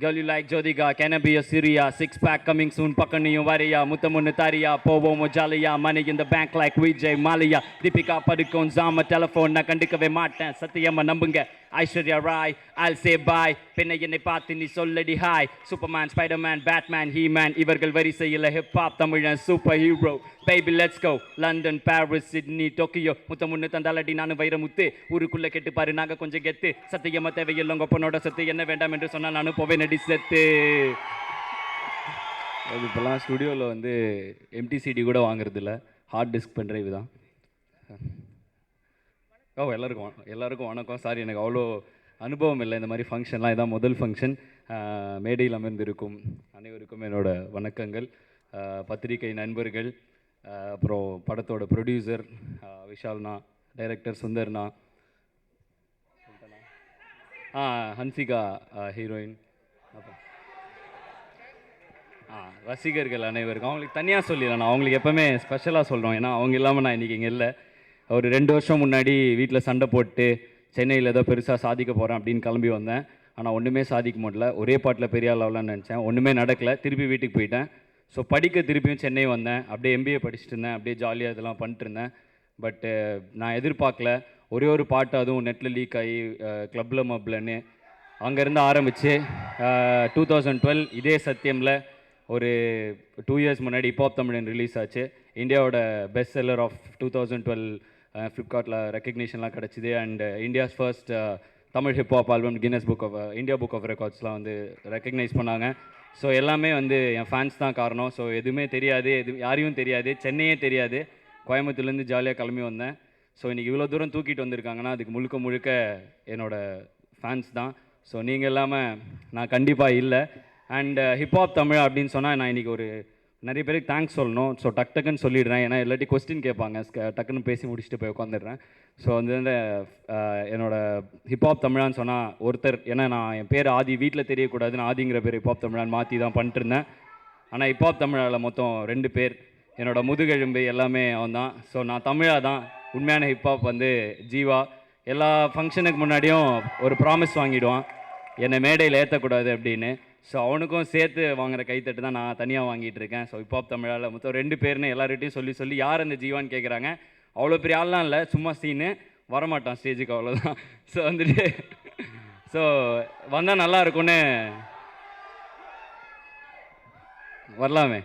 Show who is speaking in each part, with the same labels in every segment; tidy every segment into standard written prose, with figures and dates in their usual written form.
Speaker 1: Girl, you like Jodiga, can I be a Syria? Six pack coming soon, Pakaniyum Varia, Mutamun Taria, Povo Mojalia, money in the bank like Vijay Malia, Deepika Padukone, Zama, telephone, Nakandikave Martin, Satyama Nambunga, Aishwarya Rai, I'll say bye, Penayane Patini, Solidi High, Superman, Spider-Man, Batman, He-Man, Ivergal Very Sayila, Hip Hop, Tamil and superhero. Baby, let's go. London, Paris, Sydney, Tokyo, Mutamun Tandaladi, Nana Vairamute, Urukula Ketipari Naga Konjagete, Satyama Teve Longoponoda, Satyana Vendam, Sonana Povena. இப்போலாம் ஸ்டுடியோவில் வந்து empty CD கூட வாங்குறதில்ல, hard disk pen drive தான். எல்லாருக்கும் வணக்கம். Sorry, எனக்கு அவ்வளோ அனுபவம் இல்லை இந்த மாதிரி ஃபங்க்ஷன்லாம். இதான் முதல் ஃபங்க்ஷன். மேடையில் அமர்ந்திருக்கும் அனைவருக்கும் என்னோட வணக்கங்கள். பத்திரிகை நண்பர்கள், அப்புறம் படத்தோட ப்ரொடியூசர் விஷால்னா, டைரக்டர் சுந்தர்னா, ஹன்சிகா ஹீரோயின், ரசிகர்கள் அனைவருக்கும். அவங்களுக்கு தனியாக சொல்லிடலாம், நான் அவங்களுக்கு எப்போவுமே ஸ்பெஷலாக சொல்கிறோம். ஏன்னா அவங்க இல்லாமல் நான் இன்றைக்கி இங்கே இல்லை. ஒரு 2 வருஷம் முன்னாடி வீட்டில் சண்டை போட்டு சென்னையில் ஏதோ பெருசாக சாதிக்க போகிறேன் அப்படின்னு கிளம்பி வந்தேன். ஆனால் ஒன்றுமே சாதிக்க முடியல. ஒரே பாட்டில் பெரிய ஆளாகலான்னு நினச்சேன், ஒன்றுமே நடக்கலை. திருப்பி வீட்டுக்கு போயிட்டேன். ஸோ படிக்க திருப்பியும் சென்னை வந்தேன். அப்படியே எம்பிஏ படிச்சுட்டு இருந்தேன். அப்படியே ஜாலியாக இதெல்லாம் பண்ணிட்டு இருந்தேன். பட்டு நான் எதிர்பார்க்கல, ஒரே ஒரு பாட்டு அதுவும் நெட்டில் லீக் ஆகி கிளப்பில் மப்லன்னு அங்கேருந்து ஆரம்பித்து 2012 இதே சத்தியமில் ஒரு 2 இயர்ஸ் முன்னாடி ஹிப்ஹாப் தமிழன் ரிலீஸ் ஆச்சு. இந்தியாவோட பெஸ்ட் செல்லர் ஆஃப் 2012 ஃப்ளிப்கார்ட்டில் ரெக்கக்னிஷன்லாம் கிடச்சிது. And India's first Tamil hiphop album Guinness book of India book of ரெக்கார்ட்ஸ்லாம் வந்து ரெக்கக்னைஸ் பண்ணாங்க. ஸோ எல்லாமே வந்து என் ஃபேன்ஸ் தான் காரணம். ஸோ எதுவுமே தெரியாது, யாரையும் தெரியாது, சென்னையே தெரியாது. கோயம்புத்தூர்லேருந்து ஜாலியாக கிளம்பி வந்தேன். ஸோ இன்றைக்கி இவ்வளோ தூரம் தூக்கிட்டு வந்திருக்காங்கன்னா அதுக்கு முழுக்க என்னோடய ஃபேன்ஸ் தான். ஸோ நீங்கள் இல்லாமல் நான் கண்டிப்பாக இல்லை. அண்ட் ஹிப்ஹாப் தமிழ் அப்படின்னு சொன்னால் நான் இன்றைக்கி ஒரு நிறைய பேருக்கு தேங்க்ஸ் சொல்லணும். ஸோ டக்குன்னு சொல்லிடுறேன், ஏன்னா இல்லாட்டி கொஸ்டின் கேட்பாங்க. டக்குன்னு பேசி முடிச்சுட்டு போய் உட்காந்துடுறேன். ஸோ வந்து என்னோடய ஹிப்ஹாப் தமிழான்னு சொன்னால் ஒருத்தர், ஏன்னா நான் என் பேர் ஆதி, வீட்டில் தெரியக்கூடாதுன்னு ஆதிங்கிற பேர் ஹிப்ஹாப் தமிழான்னு மாற்றி தான் பண்ணிட்டு இருந்தேன். ஆனால் ஹிப்ஹாப் தமிழால் மொத்தம் 2 பேர், என்னோடய முதுகெலும்பு எல்லாமே அவன் தான். ஸோ நான் தமிழாக தான். உண்மையான ஹிப்ஹாப் வந்து ஜீவா. எல்லா ஃபங்க்ஷனுக்கு முன்னாடியும் ஒரு ப்ராமிஸ் வாங்கிடுவான், என்னை மேடையில் ஏற்றக்கூடாது அப்படின்னு. ஸோ அவனுக்கும் சேர்த்து வாங்குகிற கைத்தட்டு தான் நான் தனியாக வாங்கிட்டு இருக்கேன். ஸோ ஹிப்ஹாப் தமிழால் மொத்தம் 2 பேர்னு எல்லார்கிட்டையும் சொல்லி யார் அந்த ஜீவான்னு கேட்குறாங்க. அவ்வளோ பெரிய ஆள்லாம் இல்லை, சும்மா சீனு, வரமாட்டான் ஸ்டேஜுக்கு, அவ்வளோதான். ஸோ வந்துட்டு ஸோ வந்தால் நல்லா இருக்கும்னு வரலாமே.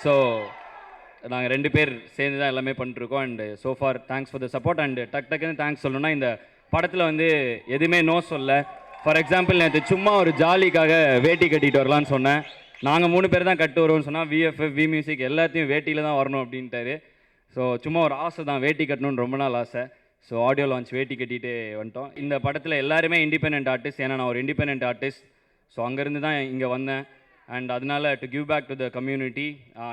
Speaker 1: ஸோ நாங்கள் 2 பேர் சேர்ந்து தான் எல்லாமே பண்ணிட்டுருக்கோம். And so far thanks for the support. And டக்குன்னு தேங்க்ஸ் சொல்லணும்னா, இந்த படத்தில் வந்து எதுவுமே நோ சொல்ல. ஃபார் எக்ஸாம்பிள், நேற்று சும்மா ஒரு ஜாலிக்காக வேட்டி கட்டிட்டு வரலான்னு சொன்னேன். நாங்கள் 3 பேர் தான் கட்டு வருவோம்னு சொன்னால் விஎஃப்எஃப், வி மியூசிக் எல்லாத்தையும் வேட்டியில் தான் வரணும் அப்படின்ட்டாரு. ஸோ சும்மா ஒரு ஆசை தான், வேட்டி கட்டணும்னு ரொம்ப நாள் ஆசை. ஸோ ஆடியோ லான்ச் வேட்டி கட்டிகிட்டே வந்துட்டோம். இந்த படத்தில் எல்லாருமே இண்டிபெண்ட் ஆர்டிஸ்ட், ஏன்னா நான் ஒரு இண்டிபெண்ட் ஆர்டிஸ்ட். ஸோ அங்கேருந்து தான் இங்கே வந்தேன். அண்ட் அதனால் to give back to the community.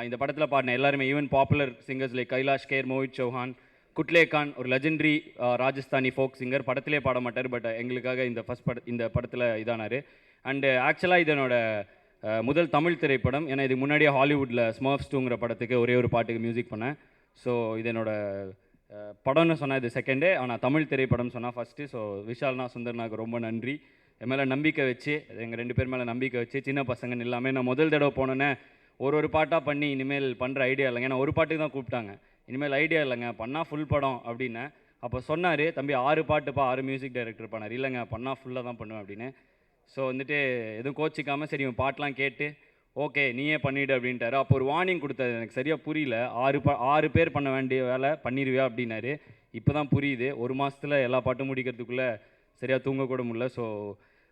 Speaker 1: இந்த படத்தில் பாடின எல்லாருமே, even popular singers like Kailash Kher, Mohit Chauhan, Kutle Khan, ஒரு லெஜெண்டரி ராஜஸ்தானி ஃபோக் சிங்கர். படத்திலே பாட மாட்டார், பட் எங்களுக்காக இந்த படத்தில் இதானார். அண்டு ஆக்சுவலாக இது என்னோட முதல் தமிழ் திரைப்படம். ஏன்னா இதுக்கு முன்னாடியே ஹாலிவுட்டில் ஸ்மர்ஃப்ஸ் 2ங்கிற படத்துக்கு ஒரே ஒரு பாட்டுக்கு மியூசிக் பண்ணேன். ஸோ இது என்னோட படம்னு சொன்னால் இது செகண்டு, ஆனால் தமிழ் திரைப்படம் சொன்னால் ஃபஸ்ட்டு. ஸோ விஷால்னா, சுந்தர்னாக்கு ரொம்ப நன்றி. என் மேலே நம்பிக்கை வச்சு, எங்கள் 2 பேர் மேலே நம்பிக்கை வச்சு, சின்ன பசங்கன்னு இல்லாமல் நான் முதல் தடவை போனோன்னே ஒரு பாட்டாக பண்ணி இனிமேல் பண்ணுற ஐடியா இல்லைங்க. ஏன்னா ஒரு பாட்டுக்கு தான் கூப்பிட்டாங்க, இனிமேல் ஐடியா இல்லைங்க, பண்ணால் ஃபுல் படம் அப்படின்னு. அப்போ சொன்னார், தம்பி 6 பாட்டுப்பா, 6 மியூசிக் டைரக்டர் பண்ணார். இல்லைங்க, பண்ணால் ஃபுல்லாக தான் பண்ணுவேன் அப்படின்னு. ஸோ வந்துட்டு எதுவும் கோச்சிக்காமல், சரி இவன் பாட்டெலாம் கேட்டு ஓகே நீயே பண்ணிவிடு அப்படின்ட்டாரு. அப்போ ஒரு வார்னிங் கொடுத்தாரு, எனக்கு சரியாக புரியல. 6 பேர் பண்ண வேண்டிய வேலை பண்ணிடுவியா அப்படின்னாரு. இப்போ தான் புரியுது. 1 மாதத்தில் எல்லா பாட்டும் முடிக்கிறதுக்குள்ளே சரியாக தூங்கக்கூட முடியல. ஸோ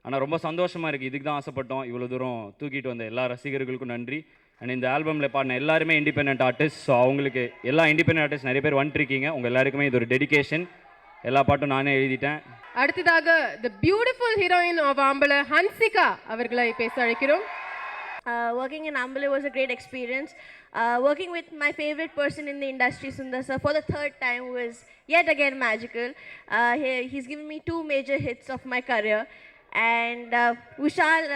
Speaker 1: ஆனால் ரொம்ப சந்தோஷமாக இருக்குது. இதுக்கு தான் ஆசைப்பட்டோம். இவ்வளோ தூரம் தூக்கிட்டு வந்த எல்லா ரசிகர்களுக்கும் நன்றி. அண்ட் இந்த ஆல்பமில் பாடின எல்லாருமே இண்டிபெண்ட் ஆர்டிஸ்ட். ஸோ அவங்களுக்கு எல்லா இண்டிபெண்ட் ஆர்டிஸ்ட் நிறைய பேர் வந்துருக்கீங்க. உங்கள் எல்லாருக்குமே இது ஒரு டெடிகேஷன். எல்லா பாட்டும் நானே எழுதிட்டேன்.
Speaker 2: அடுத்ததாக தி பியூட்டிஃபுல் ஹீரோயின் ஆஃப் ஆம்பளை ஹன்சிகா அவர்களை பேச அழைக்கிறோம்.
Speaker 3: Working in Ambale was a great experience. Working with my favorite person in the industry, Sundar sir, for the 3rd time was yet again magical. He's given me 2 major hits of my career. And Vishal,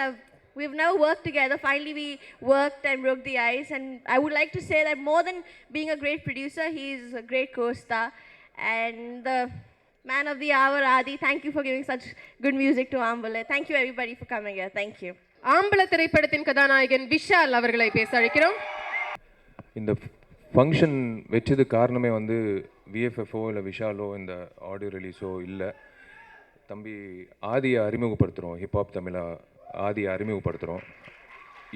Speaker 3: we've never worked together. Finally, we worked and broke the ice. And I would like to say that more than being a great producer, he's a great co-star. And the man of the hour, Adi. Thank you for giving such good music to Ambale. Thank you everybody for coming here. Thank you.
Speaker 2: ஆம்பள திரைப்படத்தின் கதாநாயகன் விஷால் அவர்களை பேச அழைக்கிறோம்.
Speaker 4: இந்த function வச்சது காரணமே வந்து விஎஃப்எஃப்ஓ இல்லை விஷாலோ இந்த ஆடியோ ரிலீஸோ இல்லை. தம்பி ஆதியை அறிமுகப்படுத்துகிறோம், ஹிப்ஹாப் தமிழா ஆதியை அறிமுகப்படுத்துகிறோம்.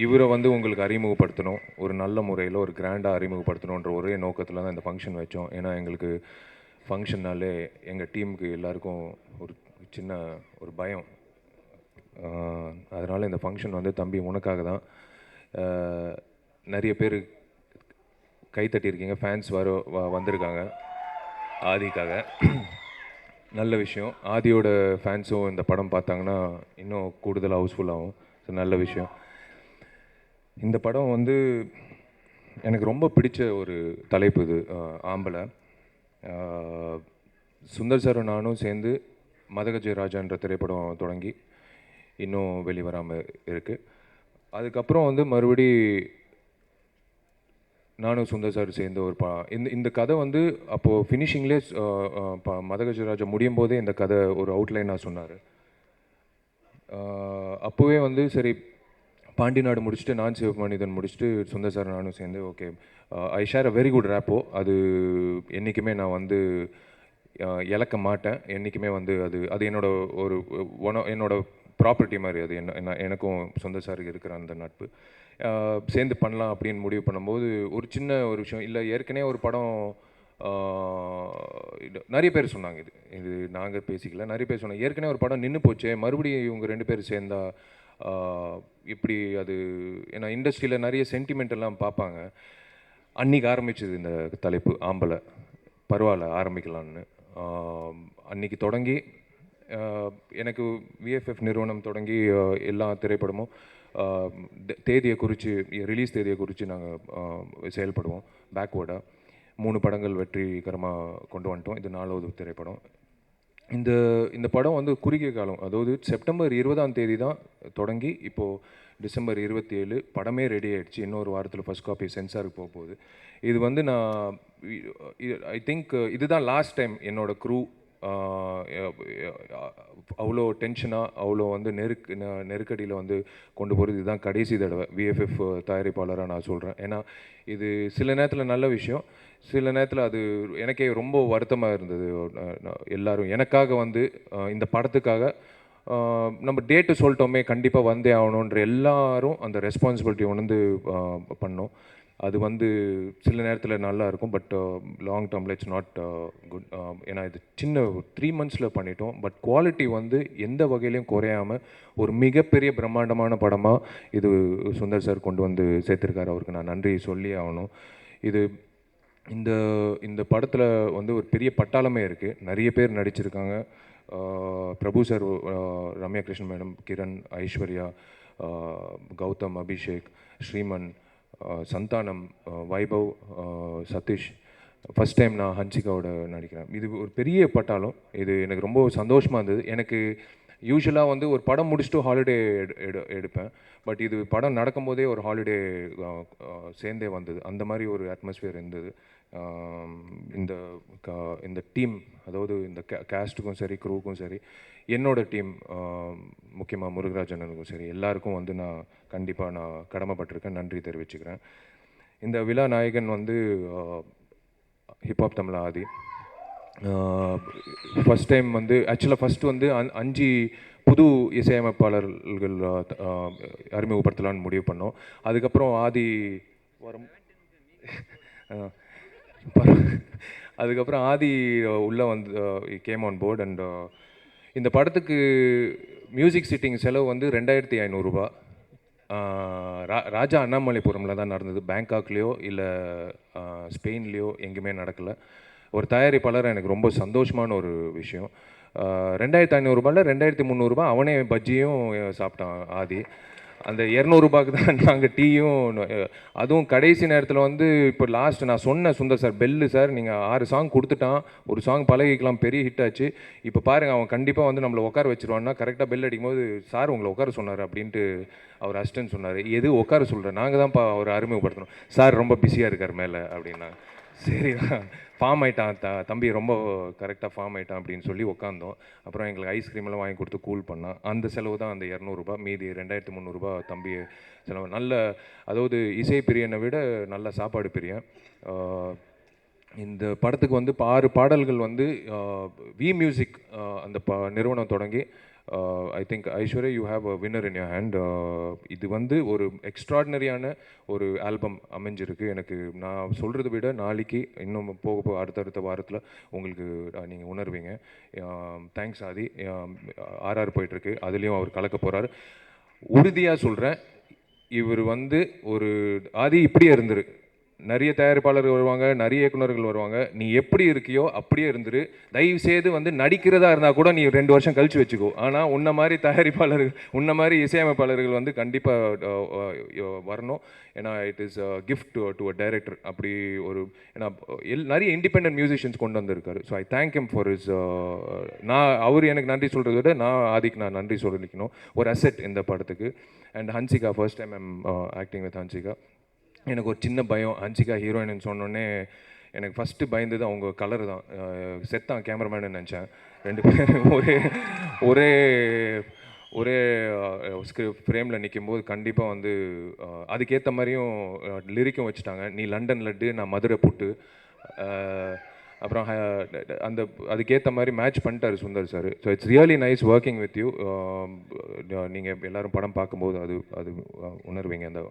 Speaker 4: இவரை வந்து உங்களுக்கு அறிமுகப்படுத்தணும், ஒரு நல்ல முறையில் ஒரு கிராண்டாக அறிமுகப்படுத்தணுன்ற ஒரே நோக்கத்தில் தான் இந்த ஃபங்க்ஷன் வச்சோம். ஏன்னா எங்களுக்கு ஃபங்க்ஷன்னாலே எங்கள் டீமுக்கு எல்லாருக்கும் ஒரு சின்ன ஒரு பயம். அதனால் இந்த ஃபங்க்ஷன் வந்து தம்பி உனக்காக தான். நிறைய பேர் கை தட்டியிருக்கீங்க, ஃபேன்ஸ் வந்திருக்காங்க ஆதிக்காக. நல்ல விஷயம். ஆதியோட ஃபேன்ஸும் இந்த படம் பார்த்தாங்கன்னா இன்னும் கூடுதல் ஹவுஸ்ஃபுல்லாகும். ஸோ நல்ல விஷயம். இந்த படம் வந்து எனக்கு ரொம்ப பிடிச்ச ஒரு தலைப்பு இது, ஆம்பளை. சுந்தர் சாரும் நானும் சேர்ந்து மதகஜ ராஜான்ற திரைப்படம் தொடங்கி இன்னும் வெளிவராமல் இருக்குது. அதுக்கப்புறம் வந்து மறுபடி நானும் சுந்தர் சார் சேர்ந்து ஒரு இந்த கதை வந்து அப்போது ஃபினிஷிங்லேயே மதகஜராஜா முடியும் போதே இந்த கதை ஒரு அவுட்லைனாக சொன்னார். அப்போவே வந்து சரி பாண்டி நாடு முடிச்சுட்டு நான் சிவமனிதன் முடிச்சுட்டு சுந்தர் சார் நானும் சேர்ந்து okay I share a very good rapport. அது என்றைக்குமே நான் வந்து இழக்க மாட்டேன். என்றைக்குமே வந்து அது என்னோட ஒரு என்னோட ப்ராப்பர்ட்டி மாதிரி. அது எனக்கும் சுந்தர் சாருக்கு இருக்கிற அந்த நட்பு. சேர்ந்து பண்ணலாம் அப்படின்னு முடிவு பண்ணும்போது ஒரு சின்ன ஒரு விஷயம் இல்லை, ஏற்கனவே ஒரு படம் நிறைய பேர் சொன்னாங்க, இது நாங்கள் பேசிக்கல, நிறைய பேர் சொன்னாங்க ஏற்கனவே ஒரு படம் நின்று போச்சு, மறுபடியும் இவங்க 2 பேர் சேர்ந்தா இப்படி அது. ஏன்னா இண்டஸ்ட்ரியில் நிறைய சென்டிமெண்ட் எல்லாம் பார்ப்பாங்க. அன்றைக்கி ஆரம்பிச்சது இந்த தலைப்பு ஆம்பளை. பரவாயில்ல ஆரம்பிக்கலான்னு அன்றைக்கி தொடங்கி எனக்கு விஎஃப்எஃப் நிறுவனம் தொடங்கி எல்லா திரைப்படமும் தேதியை குறித்து, ரிலீஸ் தேதியை குறித்து நாங்கள் செயல்படுவோம். பேக்வேர்டாக 3 படங்கள் வெற்றிகரமாக கொண்டு வந்துட்டோம். இது 4வது திரைப்படம். இந்த படம் வந்து குறுகிய காலம், அதாவது செப்டம்பர் 20ஆம் தேதி தான் தொடங்கி இப்போது டிசம்பர் 27 படமே ரெடி ஆகிடுச்சு. இன்னொரு வாரத்தில் ஃபஸ்ட் காப்பி சென்சாருக்கு போக போகுது. இது வந்து நான் ஐ திங்க் இதுதான் லாஸ்ட் டைம் என்னோடய க்ரூ அவ்வளோ டென்ஷனாக அவ்வளோ வந்து நெருக்கடியில் வந்து கொண்டு போகிறது. இதுதான் கடைசி தடவை விஎஃப்எஃப் தயாரிப்பாளராக நான் சொல்கிறேன். ஏன்னா இது சில நேரத்தில் நல்ல விஷயம், சில நேரத்தில் அது எனக்கே ரொம்ப வருத்தமாக இருந்தது. எல்லோரும் எனக்காக வந்து இந்த படத்துக்காக நம்ம டேட்டு சொல்லிட்டோமே கண்டிப்பாக வந்தே ஆகணுன்ற எல்லாரும் அந்த ரெஸ்பான்சிபிலிட்டி உணர்ந்து பண்ணோம். அது வந்து சில நேரத்தில் நல்லா இருக்கும், பட் லாங் டேர்மில் இட்ஸ் நாட் குட். ஏன்னா இது சின்ன 3 months பண்ணிட்டோம், பட் குவாலிட்டி வந்து எந்த வகையிலையும் குறையாமல் ஒரு மிகப்பெரிய பிரம்மாண்டமான படமாக இது சுந்தர் சார் கொண்டு வந்து சேர்த்துருக்காரு. அவருக்கு நான் நன்றி சொல்லி ஆகணும். இது இந்த படத்தில் வந்து ஒரு பெரிய பட்டாளமே இருக்குது, நிறைய பேர் நடிச்சிருக்காங்க. Prabhu sir, Ramya Krishnan madam, Kiran, Aishwarya, Gautham, Abhishek, Sriman, Santhanam, Vaibhav, Sathish. First time நான் ஹன்சிகாவோட நடிக்கிறேன். இது ஒரு பெரிய பட்டாளம். இது எனக்கு ரொம்ப சந்தோஷமாக இருந்தது. எனக்கு யூஸ்வலாக வந்து ஒரு படம் முடிச்சுட்டு ஹாலிடே எடுப்பேன், பட் இது படம் நடக்கும்போதே ஒரு ஹாலிடே சேர்ந்தே வந்தது. அந்த மாதிரி ஒரு அட்மாஸ்பியர் இருந்தது. இந்த டீம், அதாவது இந்த கேஸ்ட்டுக்கும் சரி க்ரூவுக்கும் சரி, என்னோடய டீம் முக்கியமாக முருகராஜனுக்கும் சரி, எல்லாருக்கும் வந்து நான் கண்டிப்பாக நான் கடமைப்பட்டிருக்கேன், நன்றி தெரிவிச்சுக்கிறேன். இந்த விழா நாயகன் வந்து ஹிப்ஹாப் தமிழா ஆதி. ஃபஸ்ட் டைம் வந்து ஆக்சுவலாக ஃபஸ்ட்டு வந்து 5 புது இசையமைப்பாளர்கள் அறிமுகப்படுத்தலான்னு முடிவு பண்ணோம். அதுக்கப்புறம் ஆதி வரும் அதுக்கப்புறம் ஆதி உள்ளே வந்து கேம் ஆன் போர்ட். அண்ட் இந்த படத்துக்கு மியூசிக் சிட்டிங் செலவு வந்து 2500 ரூபா. ராஜா அண்ணாமலைபுரமில் தான் நடந்தது. பேங்காக்லேயோ இல்லை ஸ்பெயின்லேயோ எங்கேயுமே நடக்கலை. ஒரு தயாரிப்பாளர் எனக்கு ரொம்ப சந்தோஷமான ஒரு விஷயம். 2500 ரூபாயில் 2300 ரூபா அவனே பஜ்ஜியும் சாப்பிட்டான் ஆதி. அந்த 200 ரூபாய்க்கு தான் நாங்கள் டீயும். அதுவும் கடைசி நேரத்தில் வந்து இப்போ லாஸ்ட் நான் சொன்னேன் சுந்தர் சார், பெல்லு சார் நீங்கள் 6 சாங் கொடுத்துட்டான், ஒரு சாங் பழகிக்கலாம், பெரிய ஹிட் ஆச்சு. இப்போ பாருங்கள் அவன் கண்டிப்பாக வந்து நம்மளை உட்கார வச்சுருவான்னா கரெக்டாக பெல் அடிக்கும்போது சார் உங்களை உட்கார சொன்னார் அப்படின்ட்டு அவர் அசிஸ்டன்ட் சொன்னார். எது உட்கார சொல்கிறேன், நாங்கள் தான்ப்பா அவர் அறிமுகப்படுத்தணும், சார் ரொம்ப பிஸியாக இருக்கார் மேலே அப்படின்னா. சரி ஃபார்ம் ஆயிட்டான் தம்பி ரொம்ப கரெக்டாக ஃபார்ம் ஆயிட்டான் அப்படின்னு சொல்லி உட்காந்தோம். அப்புறம் எங்களுக்கு ஐஸ்கிரீம்லாம் வாங்கி கொடுத்து கூல் பண்ணான். அந்த செலவு தான் அந்த 200 மீதி 2300 தம்பி செலவு. நல்ல அதாவது இசை பிரியனை விட நல்ல சாப்பாடு பிரியன். இந்த படத்துக்கு வந்து 6 பாடல்கள் வந்து வி மியூசிக் அந்த நிறுவனம் தொடங்கி I think Aishwarya you have a winner in your hand. இது வந்து ஒரு எக்ஸ்ட்ராடினரியான ஒரு ஆல்பம் அமைஞ்சிருக்கு. எனக்கு நான் சொல்கிறத விட நாளைக்கு இன்னும் போக அடுத்தடுத்த வாரத்தில் உங்களுக்கு நீங்கள் உணர்வீங்க. தேங்க்ஸ் ஆதி. ஆர்ஆர் போயிட்டுருக்கு, அதுலேயும் அவர் கலக்க போகிறார். உறுதியாக சொல்கிறேன், இவர் வந்து ஒரு ஆதி இப்படியே இருந்துரு. நிறைய தயாரிப்பாளர்கள் வருவாங்க, நிறைய இயக்குநர்கள் வருவாங்க. நீ எப்படி இருக்கியோ அப்படியே இருந்துரு. தயவு செய்து வந்து நடிக்கிறதா இருந்தால் கூட நீ 2 வருஷம் கழிச்சு வச்சுக்கோ. ஆனால் உன்ன மாதிரி தயாரிப்பாளர்கள், உன்ன மாதிரி இசையமைப்பாளர்கள் வந்து கண்டிப்பாக வரணும். ஏன்னா it is gift to a director. அப்படி ஒரு ஏன்னா நிறைய இண்டிபெண்டன்ட் மியூசிஷியன்ஸ் கொண்டு வந்திருக்காரு. So I thank him for is. நான் அவர் எனக்கு நன்றி சொல்கிறத விட நான் ஆதிக்கு நான் நன்றி சொல்லிக்கணும். ஒரு அசெட் இந்த படத்துக்கு. And Hansika, first time I'm acting with Hansika. எனக்கு ஒரு சின்ன பயம். ஹன்சிகா ஹீரோயின்னு சொன்னோடனே எனக்கு ஃபஸ்ட்டு பயந்தது அவங்க கலர் தான். செத்தான் கேமராமேனு நினச்சேன். 2 பேரும் ஒரே ஒரே ஃப்ரேமில் நிற்கும்போது கண்டிப்பாக வந்து அதுக்கேற்ற மாதிரியும் லிரிக்கும் வச்சுட்டாங்க. நீ லண்டன் லட்டு, நான் மதுரை புட்டு. அப்புறம் அந்த அதுக்கேற்ற மாதிரி மேட்ச் பண்ணிட்டார் Sundar sir. So it's really nice working with you. நீங்கள் எல்லோரும் படம் பார்க்கும்போது அது உணர்வீங்க அந்த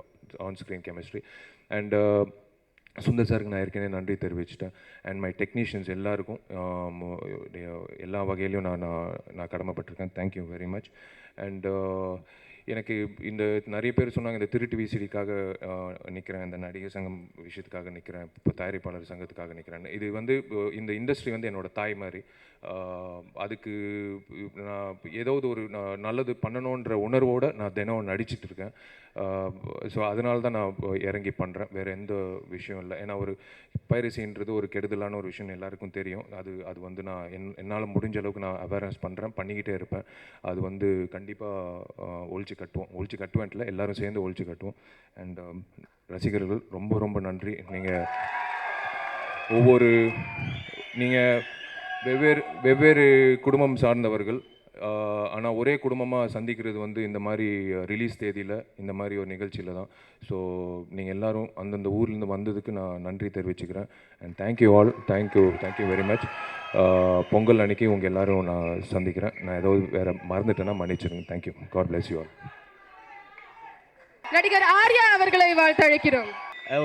Speaker 4: on screen chemistry. And Sundar சாருக்கு நான் ஏற்கனவே நன்றி தெரிவிச்சிட்டேன். அண்ட் மை டெக்னீஷியன்ஸ் எல்லாருக்கும் எல்லா வகையிலையும் நான் கடமைப்பட்டிருக்கேன். Thank you very much. அண்ட் எனக்கு இந்த நிறைய பேர் சொன்னாங்க இந்த திருட்டு விசிடிக்காக நிற்கிறேன், இந்த நடிகர் சங்கம் விஷயத்துக்காக நிற்கிறேன், இப்போ தயாரிப்பாளர் சங்கத்துக்காக நிற்கிறேன். இது வந்து இந்த இண்டஸ்ட்ரி வந்து என்னோடய தாய் மாதிரி. அதுக்கு நான் ஏதாவது ஒரு நல்லது பண்ணணுன்ற உணர்வோடு நான் தினம் நடிச்சிட்டு இருக்கேன். ஸோ அதனால தான் நான் இறங்கி பண்ணுறேன், வேறு எந்த விஷயம் இல்லை. ஏன்னா ஒரு பைரசின்றது ஒரு கெடுதலான ஒரு விஷயம் எல்லாருக்கும் தெரியும். அது வந்து நான் என்னால் முடிஞ்ச அளவுக்கு நான் அவேர்னஸ் பண்ணுறேன், பண்ணிக்கிட்டே இருப்பேன். அது வந்து கண்டிப்பாக ஒழிச்சு கட்டுவேன்ல எல்லோரும் சேர்ந்து ஒழிச்சு கட்டுவோம். அண்ட் ரசிகர்கள் ரொம்ப ரொம்ப நன்றி. நீங்கள் வெவ்வேறு குடும்பம் சார்ந்தவர்கள், ஆனால் ஒரே குடும்பமாக சந்திக்கிறது வந்து இந்த மாதிரி ரிலீஸ் தேதியில் இந்த மாதிரி ஒரு நிகழ்ச்சியில் தான். ஸோ நீங்கள் எல்லோரும் அந்தந்த ஊர்லேருந்து வந்ததுக்கு நான் நன்றி தெரிவிச்சுக்கிறேன். And thank you all. Thank you very much. Pongal அன்னைக்கு உங்கள் எல்லோரும் நான் சந்திக்கிறேன். நான் ஏதாவது வேறு மறந்துட்டேன்னா மன்னிச்சிருங்க. Thank you. God bless you all.
Speaker 2: நடிகர் ஆர்யா அவர்களை வாழ்த்தழைக்கிறோம்.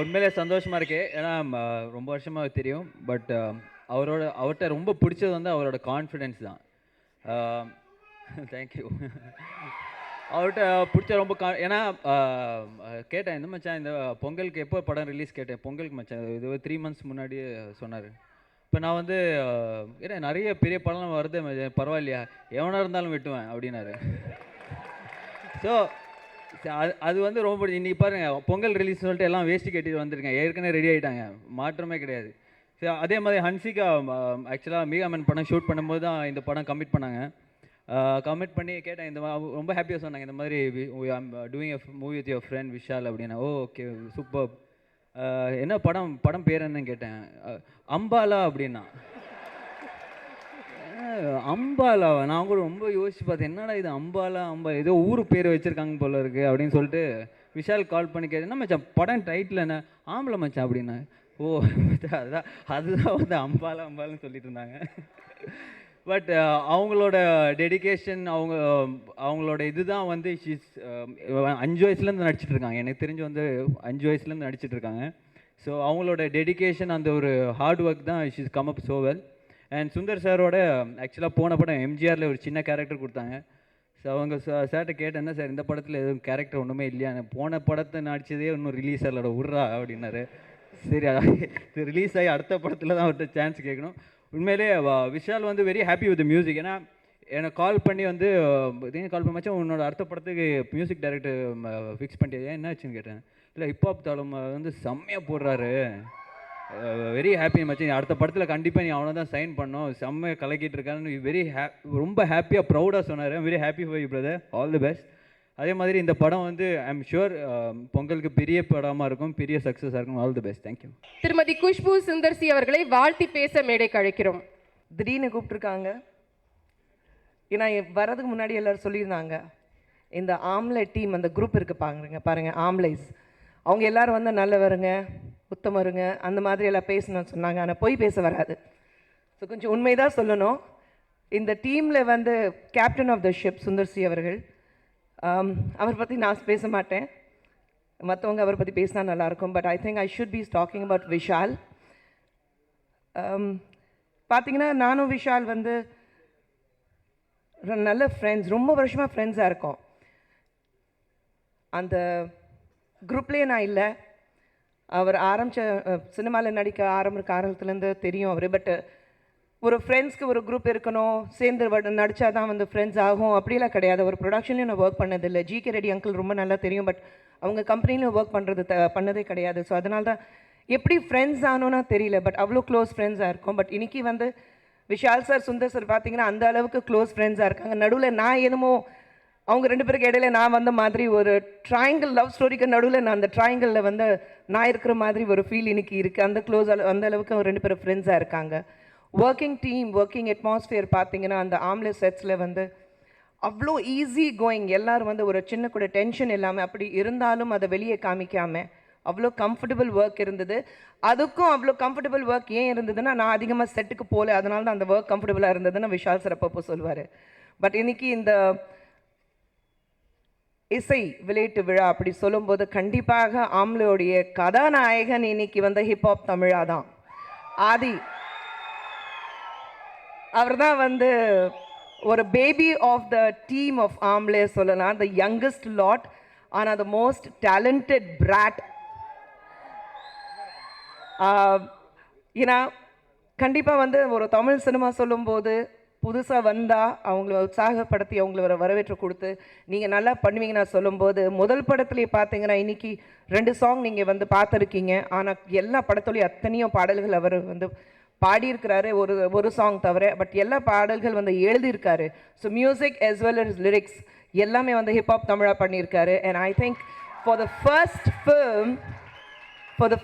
Speaker 5: உண்மையிலே சந்தோஷமாக இருக்குது. ஏன்னா ரொம்ப வருஷமாக தெரியும். பட் அவர்கிட்ட ரொம்ப பிடிச்சது வந்து அவரோட கான்ஃபிடென்ஸ் தான். தேங்க்யூ. அவர்கிட்ட பிடிச்ச ரொம்ப ஏன்னா கேட்டேன், இந்த மச்சான் இந்த பொங்கலுக்கு எப்போ படம் ரிலீஸ் கேட்டேன். பொங்கலுக்கு மச்சான் இது 3 months முன்னாடியே சொன்னார். இப்போ நான் வந்து ஏன்னா நிறைய பெரிய படம் வருது, பரவாயில்லையா எவனாக இருந்தாலும் வெட்டுவேன் அப்படின்னாரு. ஸோ அது வந்து ரொம்ப பிடிச்சி. இன்றைக்கி பாருங்கள், பொங்கல் ரிலீஸ் சொல்லிட்டு எல்லாம் வேஸ்ட்டு கட்டிட்டு வந்திருக்கேன். ஏற்கனவே ரெடி ஆகிட்டாங்க, மாற்றமே கிடையாது. ஸோ அதே மாதிரி ஹன்சிகா ஆக்சுவலாக மீகாமன் படம் ஷூட் பண்ணும்போது தான் இந்த படம் கமிட் பண்ணாங்க. கமிட் பண்ணி கேட்டேன், இந்த ரொம்ப ஹாப்பியாக சொன்னாங்க, இந்த மாதிரி I'm doing a movie with your friend Vishal அப்படின்னா. Okay super. என்ன படம் பேர் என்னன்னு கேட்டேன். அம்பாலா அப்படின்னா. அம்பாலாவா? நான் கூட ரொம்ப யோசிச்சு பார்த்தேன், என்னடா இது அம்பாலா ஏதோ ஊர் பேர் வச்சுருக்காங்க போல இருக்கு அப்படின்னு சொல்லிட்டு விஷால் கால் பண்ணி கேட்டேன், என்ன மச்சான் படம் டைட்டில் என்ன? ஆம்பளை மச்சான் அப்படின்னா. ஓ அதுதான் வந்து அம்பாலான்னு சொல்லிட்டு இருந்தாங்க. பட் அவங்களோட டெடிகேஷன், அவங்களோட இதுதான் வந்து 5 வயசுலேருந்து நடிச்சிட்டு இருக்காங்க. எனக்கு தெரிஞ்சு வந்து 5 வயசுலேருந்து நடிச்சிட்டு இருக்காங்க. ஸோ அவங்களோட டெடிகேஷன், அந்த ஒரு ஹார்ட் ஒர்க் தான் she's come up so well. And Sundar சாரோட ஆக்சுவலாக போன படம் எம்ஜிஆரில் ஒரு சின்ன கேரக்டர் கொடுத்தாங்க. ஸோ அவங்க சார்கிட்ட கேட்டேன்னா, சார் இந்த படத்தில் எதுவும் கேரக்டர் ஒன்றுமே இல்லையா, போன படத்தை நடிச்சதே இன்னும் ரிலீஸ் ஆகலோட விட்றா அப்படின்னாரு. சரி இது ரிலீஸ் ஆகி அடுத்த படத்தில் தான் அவர்கிட்ட சான்ஸ் கேட்கணும். உண்மையிலே விஷால் வந்து வெரி ஹாப்பி வித் மியூசிக். ஏன்னா எனக்கு கால் பண்ணி வந்து கால் பண்ணி மச்சான் உன்னோட அடுத்த படத்துக்கு மியூசிக் டைரக்டர் ஃபிக்ஸ் பண்ணிட்டு என்ன ஆச்சுன்னு கேட்டேன். இல்லை ஹிப்ஹாப் தாளம் வந்து செம்மையாக போடுறாரு, வெரி ஹாப்பி மச்சான், அடுத்த படத்தில் கண்டிப்பாக நீ அவனை தான் சைன் பண்ணோம், செம்மையாக கலக்கிட்டு இருக்காருன்னு ரொம்ப ஹாப்பியாக ப்ரௌடாக சொன்னார். Very happy for you brother, all the best. அதே மாதிரி இந்த படம் வந்து ஐம் ஷுர் பொங்கலுக்கு பெரிய படமாக இருக்கும், பெரிய சக்ஸஸாக இருக்கும். All the best. தேங்க்யூ.
Speaker 2: திருமதி குஷ்பு சுந்தர் சி அவர்களை வாழ்த்தி பேச மேடைக்கு அழைக்கிறோம்.
Speaker 6: திடீர்னு கூப்பிட்ருக்காங்க. ஏன்னா வர்றதுக்கு முன்னாடி எல்லோரும் சொல்லியிருந்தாங்க, இந்த ஆம்லை டீம் அந்த குரூப் இருக்குது பாருங்கள் ஆம்லைஸ், அவங்க எல்லோரும் வந்து நல்லவருங்க உத்தமருங்க அந்த மாதிரி எல்லாம் பேசணும்னு சொன்னாங்க. ஆனால் போய் பேச வராது. ஸோ கொஞ்சம் உண்மைதான் சொல்லணும். இந்த டீமில் வந்து captain of the ship Sundar C அவர்கள், அவர் பற்றி நான் பேச மாட்டேன், மற்றவங்க அவரை பற்றி பேசினா நல்லாயிருக்கும். But I think I should be talking about Vishal. பார்த்தீங்கன்னா நானும் விஷால் வந்து நல்ல ஃப்ரெண்ட்ஸ், ரொம்ப வருஷமாக ஃப்ரெண்ட்ஸாக இருக்கோம். அந்த குரூப்லேயே நான் இல்லை. அவர் சினிமாவில் நடிக்க ஆரம்பிக்க காரணத்துலேருந்து தெரியும் அவர். பட் ஒரு ஃப்ரெண்ட்ஸ்க்கு ஒரு குரூப் இருக்கணும், சேர்ந்து நடித்தா தான் வந்து ஃப்ரெண்ட்ஸ் ஆகும் அப்படிலாம் கிடையாது. ஒரு ப்ரொடக்ஷன்லையும் நான் ஒர்க் பண்ணதில்லை. ஜிகே ரெட்டி அங்கிள் ரொம்ப நல்லா தெரியும், பட் அவங்க கம்பெனிலையும் ஒர்க் பண்ணதே கிடையாது. ஸோ அதனால தான் எப்படி ஃப்ரெண்ட்ஸ் ஆனோன்னா தெரியல, பட் அவ்வளோ க்ளோஸ் ஃப்ரெண்ட்ஸாக இருக்கும். பட் இன்றைக்கி வந்து விஷால் சார் சுந்தர் சார் பார்த்தீங்கன்னா அந்த அளவுக்கு க்ளோஸ் ஃப்ரெண்ட்ஸாக இருக்காங்க. நடுவில் நான் என்னமோ அவங்க ரெண்டு பேருக்கு இடையில நான் வந்த மாதிரி ஒரு ட்ரையாங்கிள் லவ் ஸ்டோரிக்கு நடுவில் நான் அந்த ட்ரையாங்கிளில் வந்து நான் இருக்கிற மாதிரி ஒரு ஃபீல் இன்றைக்கி இருக்குது. அந்த அளவுக்கு அவங்க ரெண்டு பேரும் ஃப்ரெண்ட்ஸாக இருக்காங்க. ஒர்க்கிங் டீம், ஒர்க்கிங் அட்மாஸ்ஃபியர் பார்த்தீங்கன்னா அந்த ஆம்லே செட்ஸில் வந்து அவ்வளோ ஈஸி கோயிங். எல்லோரும் வந்து ஒரு சின்ன கூட டென்ஷன் இல்லாமல், அப்படி இருந்தாலும் அதை வெளியே காமிக்காமல் அவ்வளோ கம்ஃபர்டபுள் ஒர்க் இருந்தது. அதுக்கும் அவ்வளோ கம்ஃபர்டபுள் ஒர்க் ஏன் இருந்ததுன்னா, நான் அதிகமாக செட்டுக்கு போகல, அதனால தான் அந்த ஒர்க் கம்ஃபர்டபுளாக இருந்ததுன்னு விஷால் சார் அப்பப்போ சொல்லுவார். பட் இன்றைக்கி இந்த இசை விளையாட்டு விழா அப்படி சொல்லும்போது கண்டிப்பாக ஆம்லேயோடைய கதாநாயகன் இன்னைக்கு வந்து ஹிப்ஹாப் தமிழா தான். ஆதி அவர் தான் வந்து ஒரு baby of the team of ஆம்லே சொல்லலாம். த யங்கஸ்ட் லாட், ஆனால் த மோஸ்ட் டேலண்டட் பிராட். ஏன்னா கண்டிப்பாக வந்து ஒரு தமிழ் சினிமா சொல்லும்போது புதுசாக வந்தால் அவங்கள உற்சாகப்படுத்தி அவங்கள வரவேற்று கொடுத்து நீங்கள் நல்லா பண்ணுவீங்கன்னா சொல்லும்போது, முதல் படத்துலேயே பார்த்தீங்கன்னா இன்றைக்கி 2 சாங் நீங்கள் வந்து பார்த்துருக்கீங்க. ஆனால் எல்லா படத்துலேயும் அத்தனையும் பாடல்கள் அவர் வந்து பாடியிருக்கிறாரு, ஒரு சாங் தவிர. பட் எல்லா பாடல்கள் வந்து எழுதியிருக்காரு. So music as well as lyrics எல்லாமே வந்து ஹிப்ஹாப் தமிழா பண்ணியிருக்காரு. And I think for the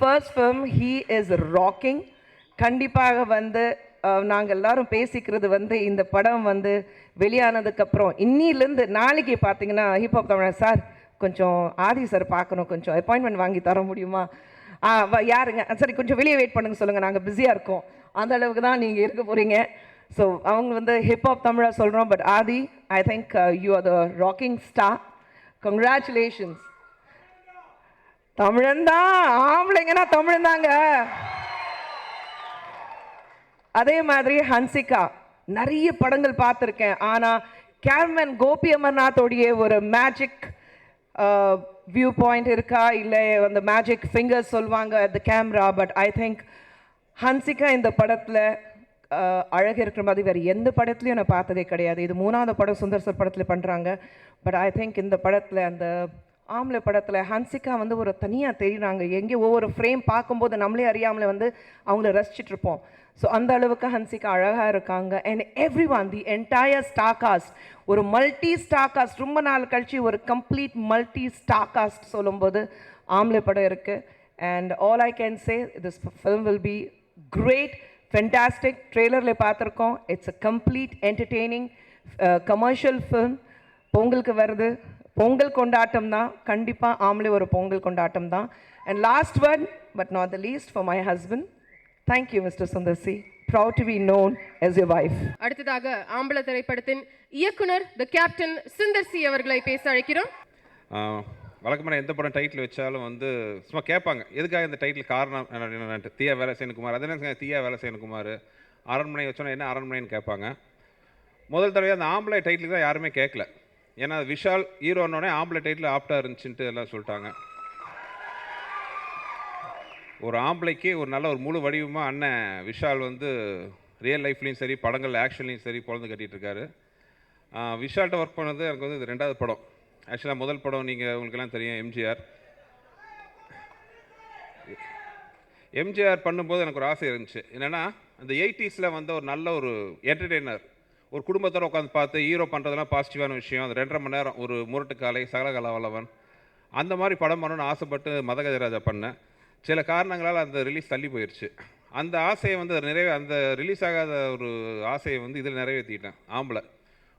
Speaker 6: first film he is rocking. கண்டிப்பாக வந்து நாங்கள் எல்லாரும் பேசிக்கிறது வந்து இந்த படம் வந்து வெளியானதுக்கப்புறம் இன்னிலேருந்து நாளைக்கு பார்த்தீங்கன்னா ஹிப்ஹாப் தமிழா சார் கொஞ்சம் ஆதி சார் பார்க்கணும், கொஞ்சம் அப்பாயின்மெண்ட் வாங்கி தர முடியுமா? யாருங்க சரி கொஞ்சம் வெளியே வெயிட் பண்ணுங்க சொல்லுங்கள், நாங்கள் பிஸியாக இருக்கோம். அந்த அளவுக்கு தான் நீங்கள் இருக்க போகிறீங்க. ஸோ அவங்க வந்து ஹிப்ஹாப் தமிழா சொல்கிறோம். But Aadhi, I think you are the rocking star. Congratulations. தமிழன் தான், ஆம்பளைங்கன்னா தமிழன் தாங்க. அதே மாதிரி ஹன்சிகா, நிறைய படங்கள் பார்த்துருக்கேன். ஆனால் கேமரன் கோபி அமர்நாத்தோடைய ஒரு மேஜிக் வியூ பாயிண்ட் இருக்கா, இல்லை அந்த மேஜிக் ஃபிங்கர்ஸ் சொல்லுவாங்க at the camera. But I think Hansika இந்த படத்தில் அழகு இருக்கிற மாதிரி வேறு எந்த படத்துலையும் நான் பார்த்ததே கிடையாது. இது 3வது படம் சுந்தர் சார் படத்தில் பண்ணுறாங்க. பட் ஐ திங்க் இந்த படத்தில் அந்த ஆம்லே படத்தில் ஹன்சிகா வந்து ஒரு தனியாக தெரியுறாங்க. எங்கே ஒவ்வொரு ஃப்ரேம் பார்க்கும்போது நம்மளே அறியாமலே வந்து அவங்கள ரசிச்சிட்ருப்போம். ஸோ அந்த அளவுக்கு ஹன்சிகா அழகாக இருக்காங்க. And every one, the entire star cast, ஒரு மல்டி ஸ்டார் காஸ்ட், ரொம்ப நாள் கழிச்சு ஒரு கம்ப்ளீட் மல்டி ஸ்டார் காஸ்ட் சொல்லும்போது ஆம்லே படம் இருக்குது. And all I can say this film will be great, fantastic. ட்ரெய்லரில் பார்த்துருக்கோம். It's a complete entertaining commercial film. பொங்கலுக்கு வருது, பொங்கல் கொண்டாட்டம் தான். கண்டிப்பாக ஆம்லே ஒரு பொங்கல் கொண்டாட்டம் தான். And last one but not the least, for my husband. Thank you, Mr. Sundar C. Proud to be known as your wife.
Speaker 2: அடுத்ததாக ஆம்பள திரைப்படத்தின் இயக்குனர் தி கேப்டன் சுந்தர் சி அவர்களை பேச அழைக்கிறோம்.
Speaker 7: வழக்கமான எந்த படம் டைட்டில் வச்சாலும் வந்து சும்மா கேட்பாங்க, எதுக்காக இந்த டைட்டில் காரணம் என்னன்ட்டு. தீயா வேலசேனகுமார், அது என்ன தீயா வேலசேனகுமார், அரண்மனை வச்சோன்னா என்ன அரண்மனைன்னு கேட்பாங்க. முதல் தடவை அந்த ஆம்பளை டைட்டிலுக்கு தான் யாருமே கேட்கல. ஏன்னா விஷால் ஹீரோன்னோடனே ஆம்பளை டைட்டில் ஆப்டாக இருந்துச்சுன்ட்டு எல்லாம் சொல்லிட்டாங்க. ஒரு ஆம்பளைக்கு ஒரு நல்ல ஒரு முழு வடிவமாக அண்ணன் விஷால் வந்து ரியல் லைஃப்லேயும் சரி படங்கள் ஆக்ஷன்லேயும் சரி பொழுது கட்டிகிட்டு இருக்காரு. விஷால்கிட்ட ஒர்க் பண்ணது எனக்கு வந்து இது 2வது படம். ஆக்சுவலாக முதல் படம் நீங்கள் உங்களுக்கெல்லாம் தெரியும், எம்ஜிஆர் பண்ணும்போது எனக்கு ஒரு ஆசை இருந்துச்சு. என்னென்னா அந்த 80s வந்த ஒரு நல்ல ஒரு என்டர்டெய்னர், ஒரு குடும்பத்தோட உட்காந்து பார்த்து ஹீரோ பண்ணுறதுலாம் பாசிட்டிவான விஷயம். அது 2.5 மணி நேரம் ஒரு முரட்டுக்காலை, சகலகலா வல்லவன் அந்த மாதிரி படம் பண்ணணும்னு ஆசைப்பட்டு மதகஜராஜா பண்ணேன். சில காரணங்களால் அந்த ரிலீஸ் தள்ளி போயிடுச்சு. அந்த ஆசையை வந்து அந்த ரிலீஸ் ஆகாத ஒரு ஆசையை வந்து இதில் நிறைவேற்றிட்டேன். ஆம்பளை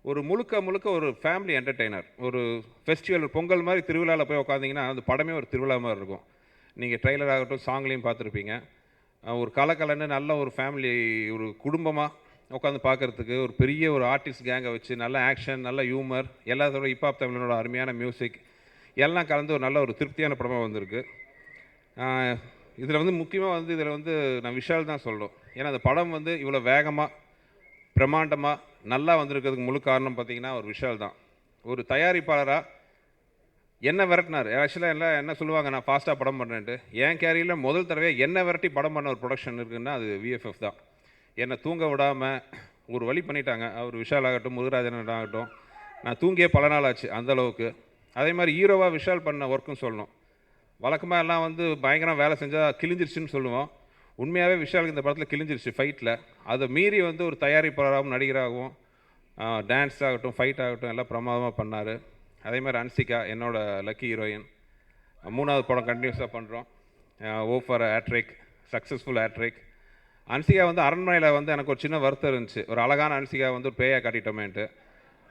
Speaker 7: ஒரு முழுக்க ஒரு ஃபேமிலி என்டர்டெய்னர். ஒரு ஃபெஸ்டிவல் பொங்கல் மாதிரி திருவிழாவில் போய் உட்காந்திங்கன்னா அந்த படமே ஒரு திருவிழா மாதிரி இருக்கும். நீங்கள் ட்ரெய்லர் ஆகட்டும் சாங்லேயும் பார்த்துருப்பீங்க. ஒரு கலக்கலன்னு நல்ல ஒரு ஃபேமிலி ஒரு குடும்பமாக உட்காந்து பார்க்குறதுக்கு ஒரு பெரிய ஒரு ஆர்டிஸ்ட் கேங்கை வச்சு நல்ல ஆக்ஷன், நல்ல ஹியூமர், எல்லாத்தோட ஹிப்ஹாப் தமிழனோட அருமையான மியூசிக் எல்லாம் கலந்து ஒரு நல்ல ஒரு திருப்தியான படமாக வந்திருக்கு. இதில் வந்து முக்கியமாக வந்து இதில் வந்து நான் விஷால் தான் சொல்லணும். ஏன்னா அந்த படம் வந்து இவ்வளோ வேகமாக பிரம்மாண்டமாக நல்லா வந்திருக்கிறதுக்கு முழு காரணம் பார்த்திங்கன்னா ஒரு விஷால் தான். ஒரு தயாரிப்பாளராக என்ன விரட்டினார். ஆக்சுவலாக எல்லாம் என்ன சொல்லுவாங்க, நான் ஃபாஸ்ட்டாக படம் பண்ணுறேன்ட்டு. என் கேரியரில் முதல் தடவையாக என்ன விரட்டி படம் பண்ண ஒரு ப்ரொடக்ஷன் இருக்குன்னா அது விஎஃப்எஃப் தான். என்னை தூங்க விடாமல் ஒரு வழி பண்ணிட்டாங்க. அவர் விஷால் ஆகட்டும், முருகராஜன் ஆகட்டும். நான் தூங்கியே பல நாள் ஆச்சு அந்தளவுக்கு. அதே மாதிரி ஹீரோவாக விஷால் பண்ண ஒர்க்கும் சொல்லணும். வழக்கமாக எல்லாம் வந்து பயங்கரம் வேலை செஞ்சால் கிழிஞ்சிருச்சுன்னு சொல்லுவோம். உண்மையாகவே விஷாலுக்கு இந்த படத்தில் கிழிஞ்சிருச்சு ஃபைட்டில். அதை மீறி வந்து ஒரு தயாரிப்பாளராகவும் நடிகராகவும் டான்ஸ் ஆகட்டும், ஃபைட் ஆகட்டும் எல்லாம் பிரமாதமாக பண்ணார். அதே மாதிரி அன்சிகா என்னோட லக்கி ஹீரோயின். 3வது படம் கண்டினியூஸாக பண்ணுறோம். Oh for hattrick, successful hattrick. Hansika வந்து அரண்மனையில் வந்து எனக்கு ஒரு சின்ன வருத்தம் இருந்துச்சு. ஒரு அழகான அன்சிகா வந்து ஒரு பேயாக காட்டிட்டோமேன்ட்டு.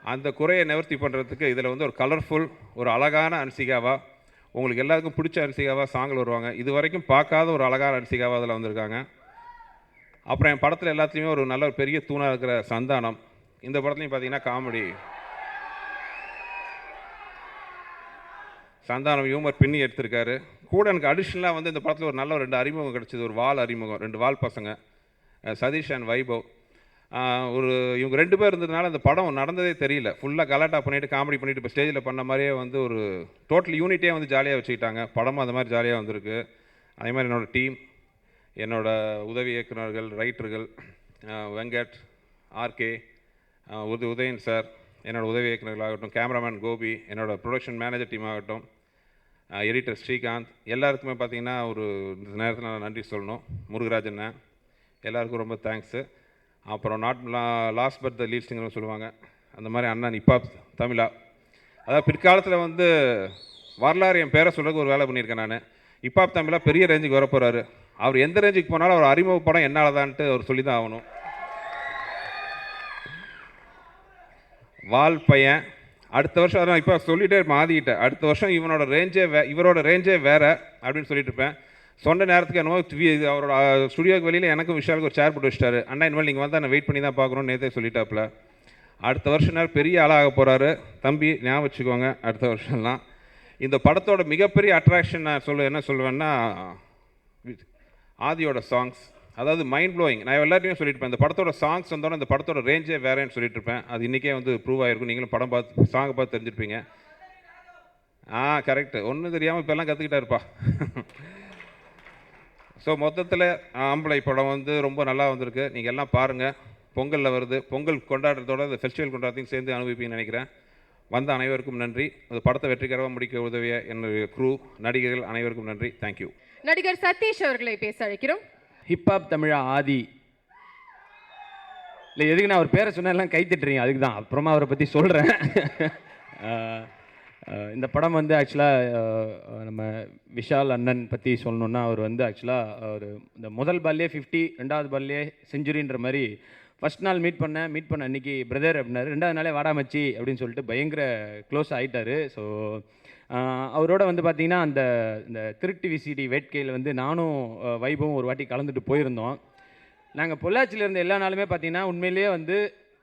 Speaker 7: அந்த குறையை நிவர்த்தி பண்ணுறதுக்கு இதில் வந்து ஒரு கலர்ஃபுல் ஒரு அழகான அன்சிகாவாக, உங்களுக்கு எல்லாருக்கும் பிடிச்ச அன்சிகாவாக சாங்கில் வருவாங்க. இது வரைக்கும் பார்க்காத ஒரு அழகான அன்சிகாவாக அதில் வந்திருக்காங்க. அப்புறம் என் படத்தில் எல்லாத்துலேயுமே ஒரு நல்ல ஒரு பெரிய தூணாக இருக்கிற சந்தானம். இந்த படத்துலையும் பார்த்தீங்கன்னா காமெடி சந்தானம் ஹியூமர் பின்னி எடுத்திருக்காரு. கூட எனக்கு அடிஷ்னலாக வந்து இந்த படத்தில் ஒரு நல்ல 2 அறிமுகம் கிடச்சிது. ஒரு வால் அறிமுகம், 2 வால் பசங்க, சதீஷ் அண்ட் வைபவ். இவங்க 2 பேர் இருந்ததுனால அந்த படம் நடந்ததே தெரியல. ஃபுல்லாக கலாட்டா பண்ணிவிட்டு காமெடி பண்ணிவிட்டு இப்போ ஸ்டேஜில் பண்ண மாதிரியே வந்து ஒரு டோட்டல் யூனிட்டே வந்து ஜாலியாக வச்சுக்கிட்டாங்க. படமும் அந்த மாதிரி ஜாலியாக வந்திருக்கு. அதே மாதிரி என்னோடய டீம், என்னோடய உதவி இயக்குநர்கள், ரைட்டர்கள் வெங்கட், ஆர்கே, உதயன் சார், என்னோடய உதவி இயக்குநர்கள் ஆகட்டும், கேமராமேன் கோபி, என்னோடய ப்ரொடக்ஷன் மேனேஜர் டீம் ஆகட்டும், எடிட்டர் ஸ்ரீகாந்த், எல்லாருக்குமே பார்த்திங்கன்னா ஒரு இந்த நேரத்தில் நான் நன்றி சொல்லணும். முருகராஜன் எல்லாருக்கும் ரொம்ப தேங்க்ஸு. அப்புறம் லாஸ்ட் பட் த லீட் சிங்கர்னு சொல்லுவாங்க, அந்த மாதிரி அண்ணன் ஹிப்ஹாப் தமிழா. அதாவது பிற்காலத்தில் வந்து வரலாறு என் பேரை சொல்கிறதுக்கு ஒரு வேலை பண்ணியிருக்கேன் நான். ஹிப்ஹாப் தமிழா பெரிய ரேஞ்சுக்கு வரப்போகிறாரு. அவர் எந்த ரேஞ்சுக்கு போனாலும் அவர் அறிமுக படம் என்னால் தான்ட்டு அவர் சொல்லி தான் ஆகணும். வால் பையன் அடுத்த வருஷம், அதான் இப்போ சொல்லிகிட்டே மாறிக்கிட்டேன். அடுத்த வருஷம் இவரோட ரேஞ்சே வேறு அப்படின்னு சொல்லிட்டு இருப்பேன். சொன்ன நேரத்துக்கு என்னவோ அவரோட ஸ்டுடியோக்கு வெளியில் எனக்கும் விஷாலுக்கு ஒரு சேர் போட்டு வச்சிட்டாரு. அண்ணா இனிமேல் நீங்கள் வந்து நான் வெயிட் பண்ணி தான் பார்க்கணும்னு நேற்றே சொல்லிட்டாப்புல. அடுத்த வருஷம் நேரம் பெரிய ஆளாக போகிறாரு தம்பி, ஞாபகம் வச்சுக்கோங்க. அடுத்த வருஷம்லாம் இந்த படத்தோட மிகப்பெரிய அட்ராக்ஷன் நான் என்ன சொல்லுவேன்னா ஆதியோட சாங்ஸ். அதாவது மைண்ட் ப்ளோயிங். நான் எல்லாத்தையும் சொல்லியிருப்பேன், இந்த படத்தோட சாங்ஸ் வந்தோன்னே இந்த படத்தோட ரேஞ்சே வேறேன்னு சொல்லிட்டு இருப்பேன். அது இன்றைக்கே வந்து ப்ரூவ் ஆகிருக்கும். நீங்களும் படம் பார்த்து சாங்கை பார்த்து தெரிஞ்சிருப்பீங்க. கரெக்டு, ஒன்றும் தெரியாமல் இப்போல்லாம் கற்றுக்கிட்டாருப்பா. ஸோ மொத்தத்தில் ஆம்பளை படம் வந்து ரொம்ப நல்லா வந்திருக்கு. நீங்கள் எல்லாம் பாருங்கள். பொங்கலில் வருது. பொங்கல் கொண்டாடுறதோட இந்த ஃபெஸ்டிவல் கொண்டாடுறதையும் சேர்ந்து அனுபவிப்பீங்கன்னு நினைக்கிறேன். வந்த அனைவருக்கும் நன்றி. அந்த படத்தை வெற்றிகரமாக முடிக்க உதவிய என்னுடைய க்ரூ, நடிகர்கள் அனைவருக்கும் நன்றி. தேங்க்யூ.
Speaker 2: நடிகர் சதீஷ் அவர்களை பேச அழைக்கிறோம்.
Speaker 1: ஹிப்ஹாப் தமிழா ஆதி இல்லை, எதுக்கு நான் அவர் பேரை சொன்னெல்லாம் கை தட்டுறீங்க, அதுக்கு தான். அப்புறமா அவரை பற்றி சொல்கிறேன். இந்த படம் வந்து ஆக்சுவலாக நம்ம விஷால் அண்ணன் பற்றி சொல்லணுன்னா, அவர் வந்து ஆக்சுவலாக ஒரு இந்த முதல் பால்லே 50, 2வது பால்லே செஞ்சுரின்ற மாதிரி ஃபஸ்ட் நாள் மீட் பண்ண அன்றைக்கி பிரதர் அப்படின்னாரு. 2வது நாளே வாடாமச்சி அப்படின்னு சொல்லிட்டு பயங்கர க்ளோஸ் ஆகிட்டார். ஸோ அவரோட வந்து பார்த்திங்கன்னா இந்த திருட்டு விசிடி வேட்கையில் வந்து நானும் வைபவும் ஒரு வாட்டி கலந்துட்டு போயிருந்தோம். நாங்கள் பொள்ளாச்சியில் இருந்த எல்லா நாளுமே பார்த்திங்கன்னா உண்மையிலேயே வந்து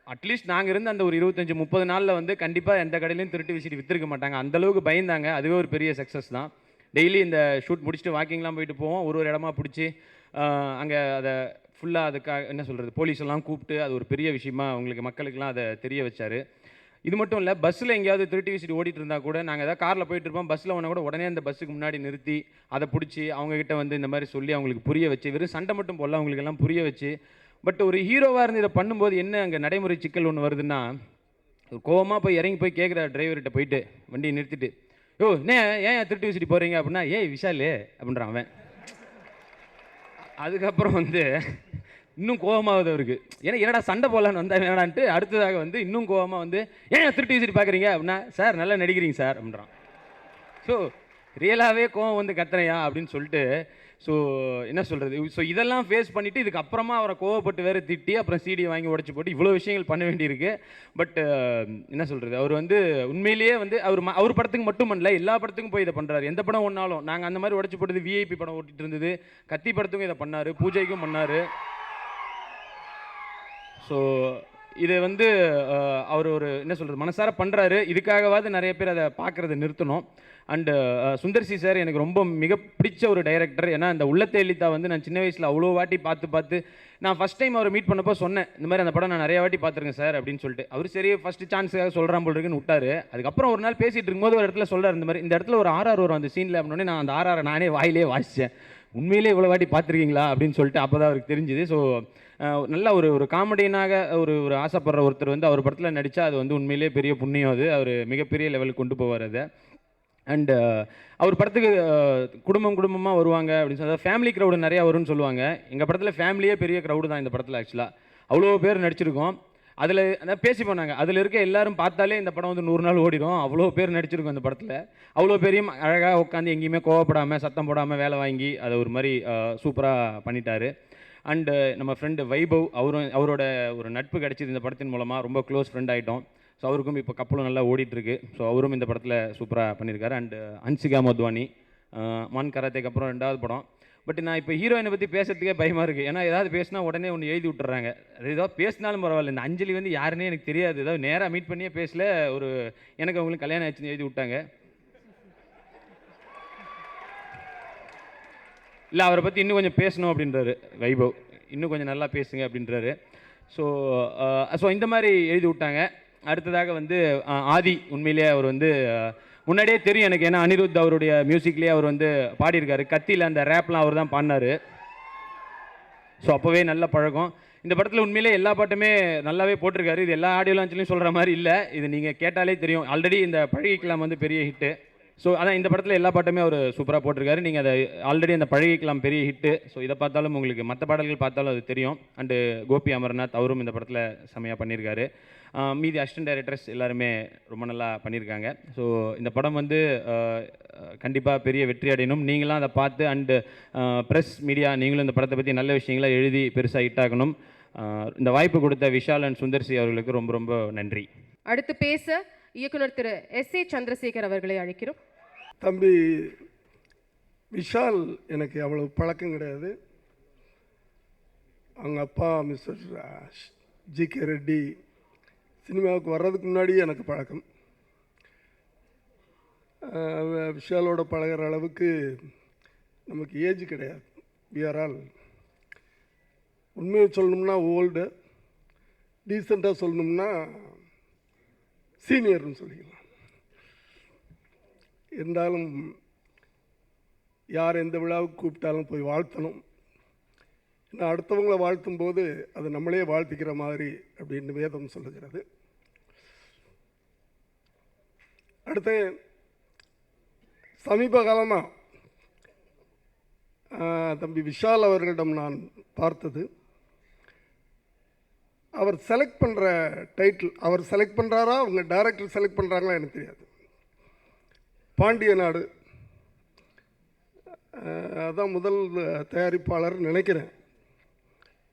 Speaker 1: அட்லீஸ்ட் நாங்கள் இருந்த அந்த ஒரு 25-30 நாளில் வந்து கண்டிப்பாக எந்த கடையிலையும் திருட்டு விசிடி விற்றுருக்க மாட்டாங்க. அந்தளவுக்கு பயந்தாங்க. அதுவே ஒரு பெரிய சக்ஸஸ் தான். டெய்லி இந்த ஷூட் முடிச்சுட்டு வாக்கிங்லாம் போயிட்டு போவோம். ஒரு இடமா பிடிச்சி அங்கே அதை ஃபுல்லாக அதுக்காக என்ன சொல்கிறது, போலீஸெல்லாம் கூப்பிட்டு அது ஒரு பெரிய விஷயமா அவங்களுக்கு மக்களுக்கெல்லாம் அதை தெரிய வச்சார். இது மட்டும் இல்லை, பஸ்ஸில் எங்கேயாவது திருட்டு விசிடி ஓடிட்டு இருந்தால் கூட நாங்கள் ஏதாவது காரில் போயிட்டு இருப்போம். பஸ்ஸில் ஒன்றா கூட உடனே அந்த பஸ்ஸுக்கு முன்னாடி நிறுத்தி அதை பிடிச்சி அவங்கக்கிட்ட வந்து இந்த மாதிரி சொல்லி அவங்களுக்கு புரிய வச்சு, வெறும் சண்டை மட்டும் போடல, அவங்களுக்கெல்லாம் புரிய வச்சு. பட் ஒரு ஹீரோவாக இருந்து இதை பண்ணும்போது என்ன அங்கே நடைமுறை சிக்கல் ஒன்று வருதுன்னா, கோவமாக போய் இறங்கி போய் கேட்குற டிரைவர்கிட்ட போயிட்டு வண்டியை நிறுத்திட்டு, ஏன் திருட்டு விசிடி போகிறீங்க அப்படின்னா, விஷாலு அப்படின்றான் அவன். அதுக்கப்புறம் வந்து இன்னும் கோவமாகுது அவருக்கு. ஏன்னா என்னடா சண்டை போடலான்னு வந்தா வேணான்ட்டு அடுத்ததாக வந்து இன்னும் கோவமாக வந்து ஏன் திருட்டு விசிட்டு பார்க்குறீங்க அப்படின்னா, சார் நல்லா நடிக்கிறீங்க சார் அப்படின்றான். ஸோ ரியலாகவே கோவம் வந்து கத்துறையா அப்படின்னு சொல்லிட்டு, ஸோ என்ன சொல்கிறது, ஸோ இதெல்லாம் ஃபேஸ் பண்ணிவிட்டு இதுக்கப்புறமா அவரை கோவப்பட்டு வேறு திட்டி அப்புறம் சிடி வாங்கி உடச்சி போட்டு இவ்வளோ விஷயங்கள் பண்ண வேண்டியிருக்கு. பட் என்ன சொல்கிறது, அவர் வந்து உண்மையிலேயே வந்து அவர் படத்துக்கு மட்டும் பண்ணல, எல்லா படத்துக்கும் போய் இதை பண்ணுறாரு. எந்த படம் ஒன்றாலும் நாங்கள் அந்த மாதிரி உடச்சி போட்டது விஐபி படம் ஓட்டிகிட்டு இருந்தது, கத்தி படத்துக்கும் இதை பண்ணார், பூஜைக்கும் பண்ணார். ஸோ இதை வந்து அவர் ஒரு என்ன சொல்கிறது மனசார பண்ணுறாரு. இதுக்காகவாது நிறைய பேர் அதை பார்க்குறத நிறுத்தணும். அண்டு சுந்தர்சி சார் எனக்கு ரொம்ப மிக பிடிச்ச ஒரு டைரக்டர். ஏன்னா இந்த உள்ளத்தை எலித்தா வந்து நான் சின்ன வயசில் அவ்வளோ வாட்டி பார்த்து நான் ஃபஸ்ட் டைம் அவரை மீட் பண்ணப்போ சொன்னேன், இந்த மாதிரி அந்த படம் நான் நிறைய வாட்டி பார்த்துருக்கேன் சார் அப்படின்னு சொல்லிட்டு. அவர் சரி ஃபஸ்ட்டு சான்ஸுக்காக சொல்கிறான் போல் இருக்குன்னு விட்டார். அதுக்கப்புறம் ஒரு நாள் பேசிகிட்டு இருக்கும்போது ஒரு இடத்துல சொல்கிறார், இந்த இடத்துல ஒரு ஆர்ஆர் வரும் அந்த சீனில் அப்படின்னே நான் அந்த ஆர்ஆரை நானே வாயிலே வாசித்தேன். உண்மையிலே இவ்வளோ வாட்டி பார்த்துருக்கீங்களா அப்படின்னு சொல்லிட்டு அப்போ தான் அவருக்கு தெரிஞ்சுது. ஸோ நல்ல ஒரு காமெடியனாக ஒரு ஆசைப்படுற ஒருத்தர் வந்து அவர் படத்தில் நடித்தா அது வந்து உண்மையிலே பெரிய புண்ணியம். அது அவர் மிகப்பெரிய லெவலுக்கு கொண்டு போவார் அதை. அண்டு அவர் படத்துக்கு குடும்பமாக வருவாங்க அப்படின்னு சொல்லி ஃபேமிலி க்ரௌடு நிறையா வரும்னு சொல்லுவாங்க. எங்கள் படத்தில் ஃபேமிலியே பெரிய க்ரௌடு தான் இந்த படத்தில். ஆக்சுவலாக அவ்வளோ பேர் நடிச்சிருக்கோம். அதில் அதான் பேசி போனாங்க, அதில் இருக்க எல்லாரும் பார்த்தாலே இந்த படம் வந்து 100 நாள் ஓடிடும், அவ்வளோ பேர் நடிச்சிருக்கோம் இந்த படத்தில். அவ்வளோ பேரையும் அழகாக உட்காந்து எங்கேயுமே கோவப்படாமல் சத்தம் போடாமல் வேலை வாங்கி அதை ஒரு மாதிரி சூப்பராக பண்ணிட்டார். அண்டு நம்ம ஃப்ரெண்டு வைபவ், அவரோட ஒரு நட்பு கிடச்சிது இந்த படத்தின் மூலமாக, ரொம்ப க்ளோஸ் ஃப்ரெண்ட் ஆகிட்டோம். ஸோ அவருக்கும் இப்போ கப்பலும் நல்லா ஓடிட்டுருக்கு. ஸோ அவரும் இந்த படத்தில் சூப்பராக பண்ணியிருக்காரு. அண்டு ஹன்சிகா மோத்வானி மான் கராத்தேக்கு அப்புறம் 2வது படம். பட் நான் இப்போ ஹீரோயினை பற்றி பேசுறதுக்கே பயமாக இருக்குது. ஏன்னா ஏதாவது பேசினா உடனே ஒன்று எழுதி விட்டுறாங்க. அது ஏதாவது பேசினாலும் பரவாயில்ல, இந்த அஞ்சலி வந்து யாருன்னே எனக்கு தெரியாது, ஏதாவது நேராக மீட் பண்ணியே பேசல, எனக்கு அவங்களுக்கு கல்யாணம் ஆச்சுன்னு எழுதி விட்டாங்க. இல்லை அவரை பற்றி இன்னும் கொஞ்சம் பேசணும் அப்படின்றாரு வைபவ், இன்னும் கொஞ்சம் நல்லா பேசுங்க அப்படின்றாரு. ஸோ இந்த மாதிரி எழுதி விட்டாங்க. அடுத்ததாக வந்து ஆதி, உண்மையிலேயே அவர் வந்து முன்னாடியே தெரியும் எனக்கு, ஏன்னா அனிருத் அவருடைய மியூசிக்லேயே அவர் வந்து பாடியிருக்காரு. கத்தியில் அந்த ரேப்லாம் அவர் தான் பாடினார். ஸோ அப்போவே நல்ல பழக்கம். இந்த படத்தில் உண்மையிலே எல்லா பாட்டுமே நல்லாவே போட்டிருக்காரு. இது எல்லா ஆடியோ லான்ச்லையும் சொல்கிற மாதிரி இல்லை, இது நீங்கள் கேட்டாலே தெரியும். ஆல்ரெடி இந்த பழகிக்கலாம் வந்து பெரிய ஹிட்டு. ஸோ அதான் இந்த படத்தில் எல்லா பாட்டுமே அவர் சூப்பராக போட்டிருக்காரு. நீங்கள் அதை ஆல்ரெடி அந்த பழகிக்கலாம் பெரிய ஹிட்டு. ஸோ இதை பார்த்தாலும் உங்களுக்கு மற்ற பாடல்கள் பார்த்தாலும் அது தெரியும். அண்டு கோபி அமர்நாத் அவரும் இந்த படத்தில் செம்மையாக பண்ணியிருக்காரு. மீதி அசிஸ்டன்ட் டைரக்டர்ஸ் எல்லாருமே ரொம்ப நல்லா பண்ணியிருக்காங்க. ஸோ இந்த படம் வந்து கண்டிப்பாக பெரிய வெற்றி அடையணும். நீங்களாம் அதை பார்த்து அண்டு ப்ரெஸ் மீடியா நீங்களும் இந்த படத்தை பற்றி நல்ல விஷயங்களை எழுதி பெருசாக ஹிட்டாகணும். இந்த வாய்ப்பு கொடுத்த விஷால் அண்ட் சுந்தர்சி அவர்களுக்கு ரொம்ப ரொம்ப நன்றி.
Speaker 2: அடுத்து பேச இயக்குனர் திரு S.A. சந்திரசேகர் அவர்களை அழைக்கிறோம்.
Speaker 8: தம்பி விஷால் எனக்கு அவ்வளவு பழக்கம் கிடையாது. அவங்க அப்பா மிஸ்டர் G.K. ரெட்டி சினிமாவுக்கு வர்றதுக்கு முன்னாடி எனக்கு பழக்கம். விஷாலோட பழகிற அளவுக்கு நமக்கு ஏஜ் கிடையாது. வி ஆர் ஆல், உண்மையை சொல்லணும்னா ஓல்டு, டீசெண்டாக சொல்லணும்னா சீனியர்னு சொல்லிக்கலாம். இருந்தாலும் யார் எந்த விழாவுக்கு கூப்பிட்டாலும் போய் வாழ்த்தணும். ஏன்னா அடுத்தவங்களை வாழ்த்தும் போது அது நம்மளே வாழ்த்திக்கிற மாதிரி அப்படின்னு வேதம் சொல்லுகிறது. அடுத்து சமீப காலமாக தம்பி விஷால் அவர்களிடம் நான் பார்த்தது, அவர் செலக்ட் பண்ணுற டைட்டில், அவர் செலக்ட் பண்ணுறாரா அவங்க டைரக்டர் செலக்ட் பண்ணுறாங்களா எனக்கு தெரியாது. பாண்டிய நாடு அதான் முதல் தயாரிப்பாளர் நினைக்கிறேன்.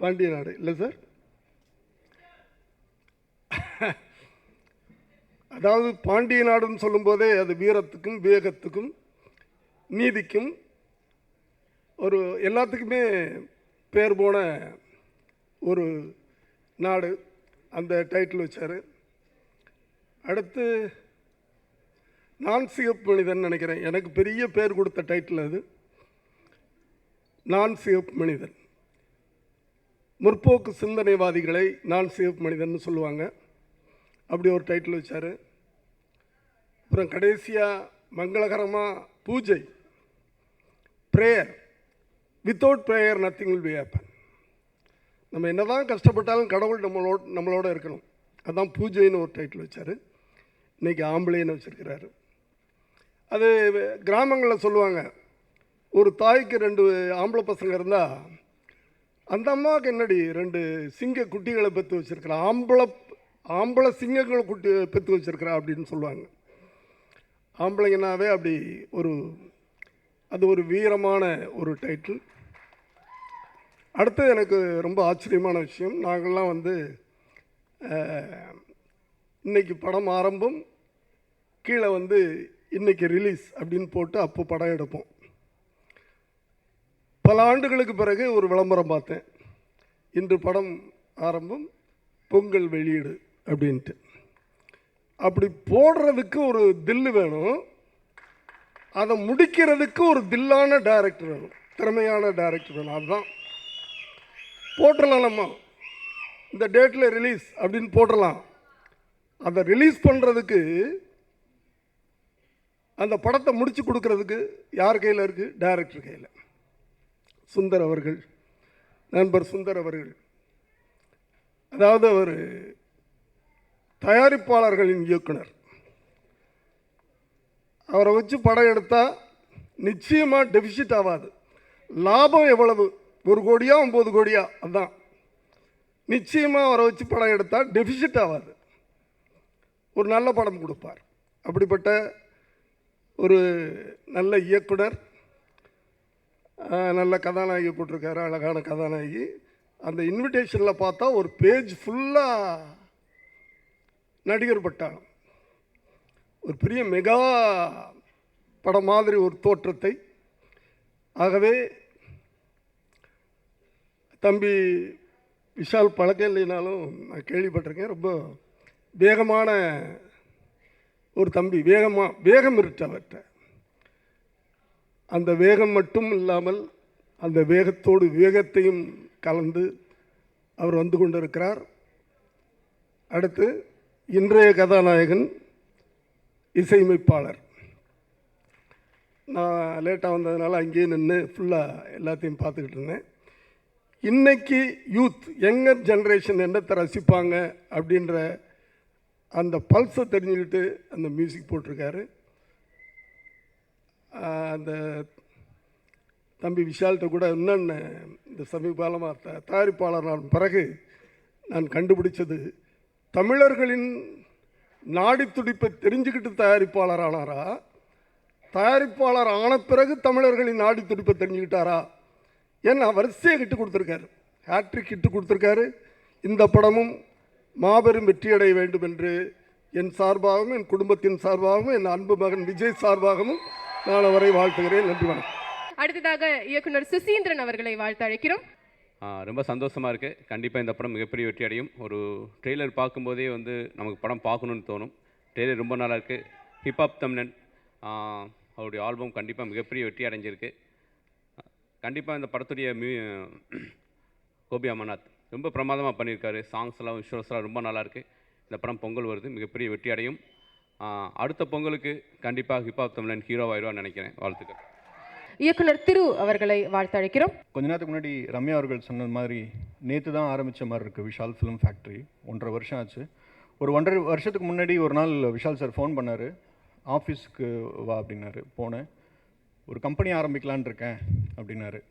Speaker 8: பாண்டிய நாடு இல்லை சார்? அதாவது பாண்டிய நாடுன்னு சொல்லும்போதே அது வீரத்துக்கும் விவேகத்துக்கும் நீதிக்கும் ஒரு எல்லாத்துக்குமே பேர் போன ஒரு நாடு. அந்த டைட்டில் வச்சார். அடுத்து நான் சிவப்பு மனிதன் நினைக்கிறேன், எனக்கு பெரிய பேர் கொடுத்த டைட்டில் அது. நான் சிவப்பு மனிதன், முற்போக்கு சிந்தனைவாதிகளை நான் சிவப்பு மனிதன் சொல்லுவாங்க. அப்படி ஒரு டைட்டில் வச்சார். அப்புறம் கடைசியாக மங்களகரமாக பூஜை, prayer, without prayer nothing will be happen. நம்ம என்ன தான் கஷ்டப்பட்டாலும் கடவுள் நம்மளோட இருக்கணும். அதுதான் பூஜைன்னு ஒரு டைட்டில் வச்சார். இன்றைக்கி ஆம்பளைன்னு வச்சுருக்கிறாரு. அது கிராமங்களில் சொல்லுவாங்க, ஒரு தாய்க்கு 2 ஆம்பளை பசங்க இருந்தால் அந்த அம்மாவுக்கு என்னடி 2 சிங்க குட்டிகளை பெற்று வச்சுருக்கிறா, ஆம்பளை சிங்கங்களை குட்டி பெற்று வச்சுருக்கிறா அப்படின்னு சொல்லுவாங்க. ஆம்பளைங்கனாவே அப்படி அது ஒரு வீரமான ஒரு டைட்டில். அடுத்தது எனக்கு ரொம்ப ஆச்சரியமான விஷயம், நாங்கள்லாம் வந்து இன்றைக்கி படம் ஆரம்பம், கீழே வந்து இன்றைக்கி ரிலீஸ் அப்படின்னு போட்டு அப்போ படம் எடுப்போம். பல ஆண்டுகளுக்கு பிறகு ஒரு விளம்பரம் பார்த்தேன், இன்று படம் ஆரம்பம், பொங்கல் வெளியீடு அப்படின்ட்டு. அப்படி போடுறதுக்கு ஒரு தில்லு வேணும், அதை முடிக்கிறதுக்கு ஒரு தில்லான டைரக்டர் வேணும், திறமையான டைரக்டர் வேணும். அதுதான் போட்டுடலாம், நம்ம இந்த டேட்டில் ரிலீஸ் அப்படின்னு போட்டுடலாம். அதை ரிலீஸ் பண்ணுறதுக்கு, அந்த படத்தை முடித்து கொடுக்கறதுக்கு யார் கையில் இருக்குது? டைரக்டர் கையில். சுந்தர் அவர்கள், நண்பர் சுந்தர் அவர்கள், அதாவது அவர் தயாரிப்பாளர்களின் இயக்குனர். அவரை வச்சு படம் எடுத்தால் நிச்சயமாக டெபிசிட் ஆகாது. லாபம் எவ்வளவு? 1 கோடியா 9 கோடியா? அதுதான். நிச்சயமாக அவரை வச்சு படம் எடுத்தால் டெபிசிட் ஆகாது, ஒரு நல்ல படம் கொடுப்பார். அப்படிப்பட்ட ஒரு நல்ல இயக்குனர், நல்ல கதாநாயகி போட்டிருக்காரு, அழகான கதாநாயகி. அந்த இன்விடேஷனில் பார்த்தா ஒரு பேஜ் ஃபுல்லாக நடிகர் பட்டாளம், ஒரு பெரிய மெகா படம் மாதிரி ஒரு தோற்றத்தை. ஆகவே தம்பி விஷால் பழக்கம் இல்லைனாலும் நான் கேள்விப்பட்டிருக்கேன், ரொம்ப வேகமான ஒரு தம்பி, வேகம் இருக்கு அவர்கிட்ட. அந்த வேகம் மட்டும் இல்லாமல் அந்த வேகத்தோடு வேகத்தையும் கலந்து அவர் வந்து கொண்டிருக்கிறார். அடுத்து இன்றைய கதாநாயகன் இசையமைப்பாளர். நான் லேட்டாக வந்ததுனால அங்கேயே நின்று ஃபுல்லாக எல்லாத்தையும் பார்த்துக்கிட்டு இருந்தேன். இன்றைக்கி யூத், யங்கர் ஜென்ரேஷன் என்னத்தை ரசிப்பாங்க அப்படின்ற அந்த பல்ஸை தெரிஞ்சுக்கிட்டு அந்த மியூசிக் போட்டிருக்காரு. அந்த தம்பி விஷால்கிட்ட கூட இன்னொன்று இந்த சமீப காலமாக தயாரிப்பாளர் நான் பிறகு நான் கண்டுபிடிச்சது, தமிழர்களின் நாடி துடிப்பை தெரிஞ்சுக்கிட்டு தயாரிப்பாளர் ஆனாரா, தயாரிப்பாளர் ஆன பிறகு தமிழர்களின் நாடி துடிப்பை தெரிஞ்சுக்கிட்டாரா? ஏன்னா வரிசையை கிட்டு கொடுத்துருக்காரு, ஹேட்ரிக் கிட்டு கொடுத்துருக்காரு. இந்த படமும் மாபெரும் வெற்றியடைய வேண்டும் என்று என் சார்பாகவும், என் குடும்பத்தின் சார்பாகவும், என் அன்பு மகன் விஜய் சார்பாகவும் நான் அவரை வாழ்த்துகிறேன். நன்றி, வணக்கம்.
Speaker 2: அடுத்ததாக இயக்குனர் சுசீந்திரன் அவர்களை வாழ்த்து அழைக்கிறோம்.
Speaker 1: ரொம்ப சந்தோஷமாக இருக்குது. கண்டிப்பாக இந்த படம் மிகப்பெரிய வெற்றி அடையும். ஒரு ட்ரெய்லர் பார்க்கும்போதே வந்து நமக்கு படம் பார்க்கணுன்னு தோணும். ட்ரெய்லர் ரொம்ப நல்லா இருக்குது. ஹிப்ஹாப் தமிழன் அவருடைய ஆல்பம் கண்டிப்பாக மிகப்பெரிய வெற்றி அடைஞ்சிருக்கு. கண்டிப்பாக இந்த படத்துடைய கோபி அமர்நாத் ரொம்ப பிரமாதமாக பண்ணியிருக்காரு. சாங்ஸ்லாம், விஷுவல்ஸ்லாம் ரொம்ப நல்லாயிருக்கு. இந்த படம் பொங்கல் வருது, மிகப்பெரிய வெற்றி அடையும். அடுத்த பொங்கலுக்கு கண்டிப்பாக ஹிப்ஹாப் தமிழன் ஹீரோவாயிருவான்னு நினைக்கிறேன். வாழ்த்துக்கள்.
Speaker 2: இயக்குனர் திரு அவர்களை வாழ்த்து அழைக்கிறோம்.
Speaker 9: கொஞ்ச நேரத்துக்கு முன்னாடி ரம்யா அவர்கள் சொன்னது மாதிரி நேற்று தான் ஆரம்பித்த மாதிரி இருக்குது விஷால் ஃபிலிம் ஃபேக்ட்ரி. 1.5 வருஷம் ஆச்சு. ஒரு 1.5 வருஷத்துக்கு முன்னாடி ஒரு நாள் விஷால் சார் ஃபோன் பண்ணார், ஆஃபீஸ்க்கு வா அப்படின்னாரு. போனேன். ஒரு கம்பெனி ஆரம்பிக்கலான் இருக்கேன் அப்படின்னாரு.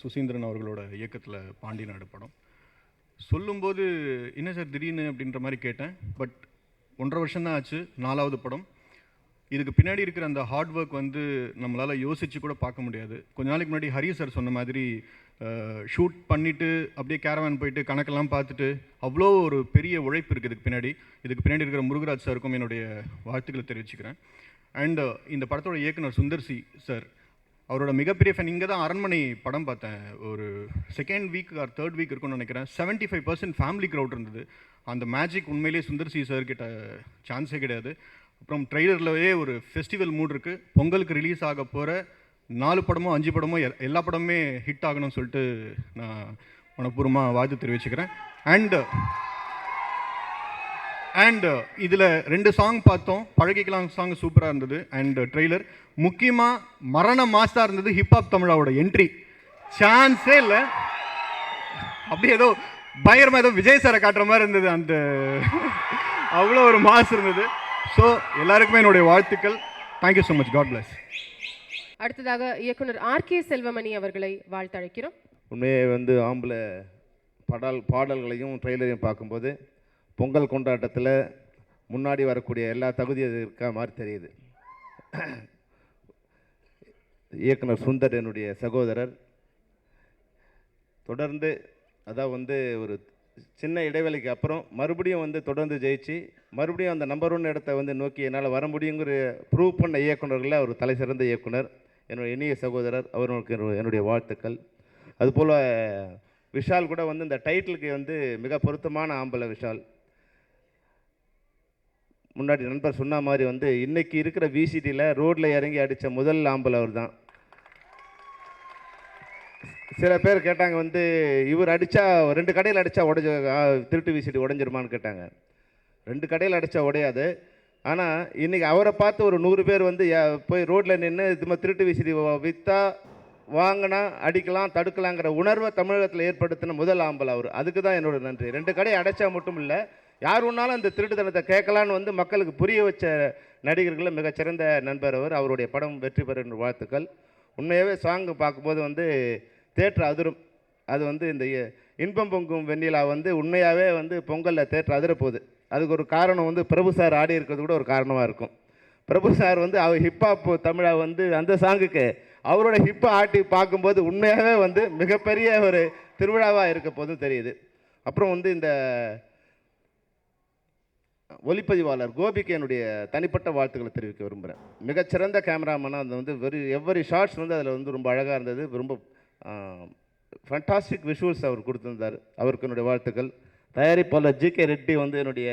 Speaker 9: சுசீந்திரன் அவர்களோட இயக்கத்தில் பாண்டிநாடு படம். சொல்லும்போது என்ன சார் திடீர்னு அப்படின்ற மாதிரி கேட்டேன். பட் 1.5 வருஷம்தான் ஆச்சு, 4வது படம். இதுக்கு பின்னாடி இருக்கிற அந்த ஹார்ட் ஒர்க் வந்து நம்மளால் யோசித்து கூட பார்க்க முடியாது. கொஞ்ச நாளைக்கு முன்னாடி ஹரி சார் சொன்ன மாதிரி ஷூட் பண்ணிவிட்டு அப்படியே கேரவான் போயிட்டு கணக்கெல்லாம் பார்த்துட்டு அவ்வளோ ஒரு பெரிய உழைப்பு இருக்குது இதுக்கு பின்னாடி இருக்கிற முருகராஜ் சாருக்கும் என்னுடைய வாழ்த்துக்களை தெரிவிச்சுக்கிறேன். அண்ட் இந்த படத்தோட இயக்குனர் சுந்தர்சி சார், அவரோட மிகப்பெரிய ஃபேன். இங்கே தான் அரண்மனை படம் பார்த்தேன், ஒரு 2nd week or 3rd week இருக்குன்னு நினைக்கிறேன். 75% ஃபேமிலி க்ரௌட் இருந்தது. அந்த மேஜிக் உண்மையிலேயே சுந்தர்சி சார் கிட்ட சான்ஸே கிடையாது. அப்புறம் ட்ரெய்லர்லேயே ஒரு ஃபெஸ்டிவல் மூட் இருக்குது. பொங்கலுக்கு ரிலீஸ் ஆக போகிற 4 படமோ 5 படமோ எல்லா படமுமே ஹிட் ஆகணும்னு சொல்லிட்டு நான் மனப்பூர்வமாக வாழ்த்து தெரிவிச்சுக்கிறேன். அண்ட் இதில் 2 சாங் பார்த்தோம். பழகிக்கலாம் சாங் சூப்பராக இருந்தது. அண்ட் ட்ரெய்லர் முக்கியமாக மரண மாசாக இருந்தது. ஹிப்ஹாப் தமிழாவோட என்ட்ரி சான்ஸே இல்லை. அப்படியே ஏதோ பயங்கரமாக ஏதோ விஜய் சாரை காட்டுற மாதிரி இருந்தது. அந்த அவ்வளோ ஒரு மாஸ் இருந்தது. ஸோ எல்லாருக்குமே என்னுடைய வாழ்த்துக்கள். Thank you so much. God bless.
Speaker 2: அடுத்ததாக இயக்குனர் ஆர் கே செல்வமணி அவர்களை வாழ்த்து அழைக்கிறோம்.
Speaker 10: உண்மையே வந்து ஆம்பளை பாடல்களையும் ட்ரெய்லரையும் பார்க்கும்போது பொங்கல் கொண்டாட்டத்தில் முன்னாடி வரக்கூடிய எல்லா தகுதியும் இருக்கா மாதிரி தெரியுது. இயக்குனர் சுந்தர் என்னுடைய சகோதரர் தொடர்ந்து அதான் வந்து ஒரு சின்ன இடைவெளிக்கு அப்புறம் மறுபடியும் வந்து தொடர்ந்து ஜெயிச்சு மறுபடியும் அந்த நம்பர் 1 இடத்த வந்து நோக்கி என்னால் வர முடியுங்கிற ப்ரூவ் பண்ண இயக்குனர்களில் ஒரு தலை சிறந்த இயக்குனர் என்னுடைய இனிய சகோதரர், அவர்களுக்கு என்னுடைய வாழ்த்துக்கள். அதுபோல் விஷால் கூட வந்து இந்த டைட்டிலுக்கு வந்து மிக பொருத்தமான ஆம்பளை விஷால். முன்னாடி நண்பர் சொன்ன மாதிரி வந்து இன்றைக்கி இருக்கிற விசிடியில் ரோட்டில் இறங்கி அடித்த முதல் ஆம்பளை அவர் தான். சில பேர் கேட்டாங்க வந்து இவர் அடித்தா 2 கடையில் அடித்தா திருட்டு விசிடி உடஞ்சிருமான்னு கேட்டாங்க. 2 கடையில் அடித்தா உடையாது. ஆனால் இன்றைக்கி அவரை பார்த்து ஒரு 100 பேர் வந்து போய் ரோட்டில் நின்று இது மாதிரி திருட்டு விசிடி விற்றா வாங்கினா அடிக்கலாம் தடுக்கலாங்கிற உணர்வை தமிழகத்தில் ஏற்படுத்தின முதல் ஆம்பல் அவர். அதுக்கு தான் என்னோட நன்றி. 2 கடையை அடைச்சா மட்டும் இல்லை, யார் ஒன்றாலும் அந்த திருட்டுத்தனத்தை கேட்கலான்னு வந்து மக்களுக்கு புரிய வச்ச நடிகர்களில் மிகச்சிறந்த நண்பர் அவர். அவருடைய படம் வெற்றி பெற வாழ்த்துக்கள். உண்மையாகவே சாங்கு பார்க்கும்போது வந்து தேட்டர் அதிரும். அது வந்து இந்த இன்பம் பொங்கும் வெண்ணிலா வந்து உண்மையாகவே வந்து பொங்கலில் தேட்டர் அதிரப்போகுது. அதுக்கு ஒரு காரணம் வந்து பிரபு சார் ஆடி இருக்கிறது கூட ஒரு காரணமாக இருக்கும். பிரபு சார் வந்து அவர் ஹிப்ஹாப் தமிழை வந்து அந்த சாங்குக்கு அவரோட ஹிப்பை ஆட்டி பார்க்கும்போது உண்மையாகவே வந்து மிகப்பெரிய ஒரு திருவிழாவாக இருக்க போதும் தெரியுது. அப்புறம் வந்து இந்த ஒளிப்பதிவாளர் கோபிக்கு என்னுடைய தனிப்பட்ட வாழ்த்துக்களை தெரிவிக்க விரும்புகிறேன். மிகச்சிறந்த கேமராமேனாக அது வந்து எவ்வரி ஷார்ட்ஸ் வந்து அதில் வந்து ரொம்ப அழகாக இருந்தது. ரொம்ப ஃபண்டாஸ்டிக் விஷுவல்ஸ் அவர் கொடுத்துருந்தார். அவருக்கு என்னுடைய வாழ்த்துக்கள். தயாரிப்பாளர் ஜிகே ரெட்டி வந்து என்னுடைய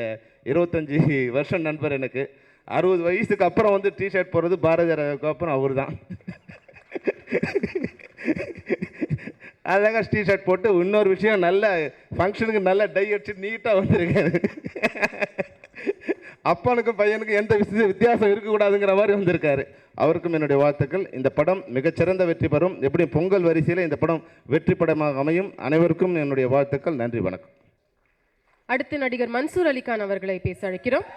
Speaker 10: 25 வருஷம் நண்பர். எனக்கு 60 வயசுக்கு அப்புறம் வந்து டிஷர்ட் போடுறது பாரதிய ராஜாவுக்கு அப்புறம் அவர் தான். அழகாக டிஷர்ட் போட்டு இன்னொரு விஷயம் நல்ல ஃபங்க்ஷனுக்கு நல்ல டை அடிச்சு நீட்டாக வந்திருக்காரு. அப்பனுக்கும் பையனுக்கும் எந்த வித்தியாசம் இருக்கக்கூடாதுங்கிற மாதிரி வந்திருக்காரு. அவருக்கும் என்னுடைய வாழ்த்துக்கள். இந்த படம் மிகச்சிறந்த வெற்றி பெறும். எப்படி பொங்கல் வரிசையில் இந்த படம் வெற்றி படமாக அமையும். அனைவருக்கும் என்னுடைய வாழ்த்துக்கள். நன்றி, வணக்கம்.
Speaker 2: அடுத்து நடிகர் மன்சூர் அலிகான் அவர்களை பேச அழைக்கிறோம்.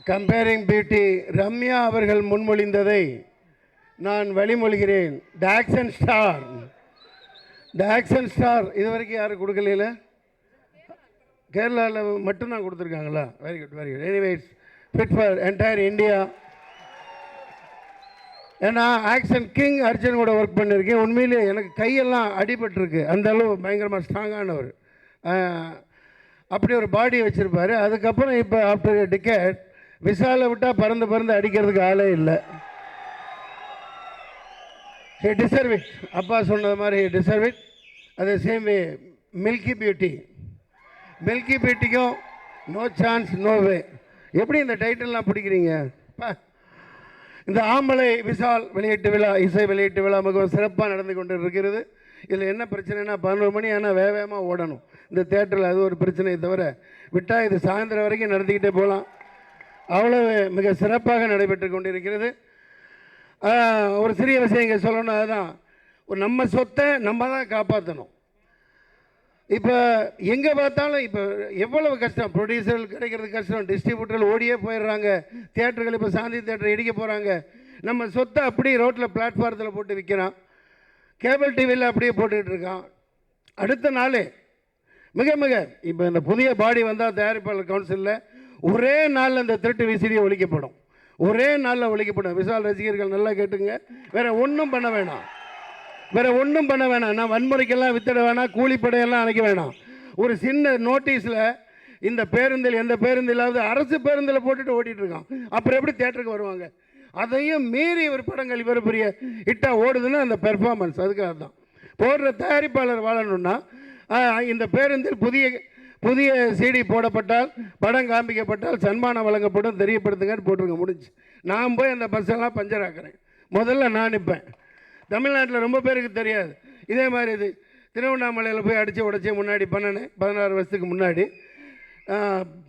Speaker 8: கம்பேரிங் பியூட்டி ரம்யா அவர்கள் முன்மொழிந்ததை நான் வழிமொழிகிறேன். த ஆக்ஷன் ஸ்டார் இது வரைக்கும் யாரும் கொடுக்கல. கேரளாவில் மட்டும்தான் கொடுத்துருக்காங்களா? Very good. Anyways fit for entire India. ஏன்னா ஆக்ஷன் கிங் அர்ஜுன் கூட ஒர்க் பண்ணியிருக்கேன். உண்மையிலேயே எனக்கு கையெல்லாம் அடிபட்டிருக்கு. அந்த அளவு பயங்கரமாக ஸ்ட்ராங்கானவர். அப்படி ஒரு பாடி வச்சுருப்பார். அதுக்கப்புறம் இப்போ ஆஃப்டர் டிக்கெட் விஷாலை விட்டால் பறந்து அடிக்கிறதுக்கு ஆளே இல்லை. He deserve it. அப்பா சொன்னது மாதிரி ஹே டிசர்வ் இட். அதே சேம் வே மில்கி பியூட்டிக்கும் நோ சான்ஸ் நோ வே. எப்படி இந்த டைட்டில்லாம் பிடிக்கிறீங்க? இந்த ஆம்பளை விஷால் வெளியீட்டு விழா, இசை வெளியீட்டு விழா மிகவும் சிறப்பாக நடந்து கொண்டு இருக்கிறது. இதில் என்ன பிரச்சனைனா 11 மணி ஆனால் வேகமாக ஓடணும் இந்த தேட்டரில். அது ஒரு பிரச்சனையை தவிர விட்டால் இது சாயந்தரம் வரைக்கும் நடத்திக்கிட்டே போகலாம். அவ்வளவு மிக சிறப்பாக நடைபெற்று கொண்டிருக்கிறது. ஒரு சிறிய விஷயம் இங்கே சொல்லணும். அதுதான் நம்ம சொத்தை நம்ம தான் காப்பாற்றணும். இப்போ எங்கே பார்த்தாலும் இப்போ எவ்வளவு கஷ்டம். ப்ரொடியூசர்கள் கிடைக்கிறது கஷ்டம். டிஸ்ட்ரிபியூட்டர்கள் ஓடியே போயிடுறாங்க. தியேட்டர்கள் இப்போ சாந்தி தியேட்டர் இடிக்க போகிறாங்க. நம்ம சொத்தை அப்படியே ரோட்டில் பிளாட்ஃபாரத்தில் போட்டு விற்கிறான். கேபிள் டிவியில் அப்படியே போட்டுக்கிட்டு இருக்கான். அடுத்த நாளே மிக இப்போ இந்த புதிய பாடி வந்தால் தயாரிப்பாளர் கவுன்சிலில் ஒரே நாளில் இந்த திருட்டு விசிறியை ஒழிக்கப்படும். ஒரே நாளில் ஒழிக்கப்படும். விஷால் ரசிகர்கள் நல்லா கேட்டுங்க. வேறு ஒன்றும் பண்ண வேணாம். நான் வன்முறைக்கெல்லாம் வித்திட வேணாம். கூலிப்படையெல்லாம் அணைக்க வேணாம். ஒரு சின்ன நோட்டீஸில் இந்த பேருந்தில் எந்த பேருந்திலாவது அரசு பேருந்தில் போட்டுட்டு ஓட்டிகிட்டு இருக்கான். அப்புறம் எப்படி தேட்டருக்கு வருவாங்க? அதையும் மீறி ஒரு படங்கள் இவர் பெரிய ஹிட்டாக ஓடுதுன்னா அந்த பெர்ஃபார்மன்ஸ். அதுக்காக தான் போடுற தயாரிப்பாளர் வாழணும்னா இந்த பேருந்தில் புதிய சிடி போடப்பட்டால், படம் காண்பிக்கப்பட்டால் சன்மானம் வழங்கப்படும், தெரியப்படுத்துங்கன்னு போட்டிருக்க முடிஞ்சு. நான் போய் அந்த பஸ்ஸெல்லாம் பஞ்சர் ஆக்குறேன். முதல்ல நான் நிற்பேன். தமிழ்நாட்டில் ரொம்ப பேருக்கு தெரியாது. இதே மாதிரி இது திருவண்ணாமலையில் போய் அடித்து உடச்சி முன்னாடி பண்ணினேன் 16 வருஷத்துக்கு முன்னாடி.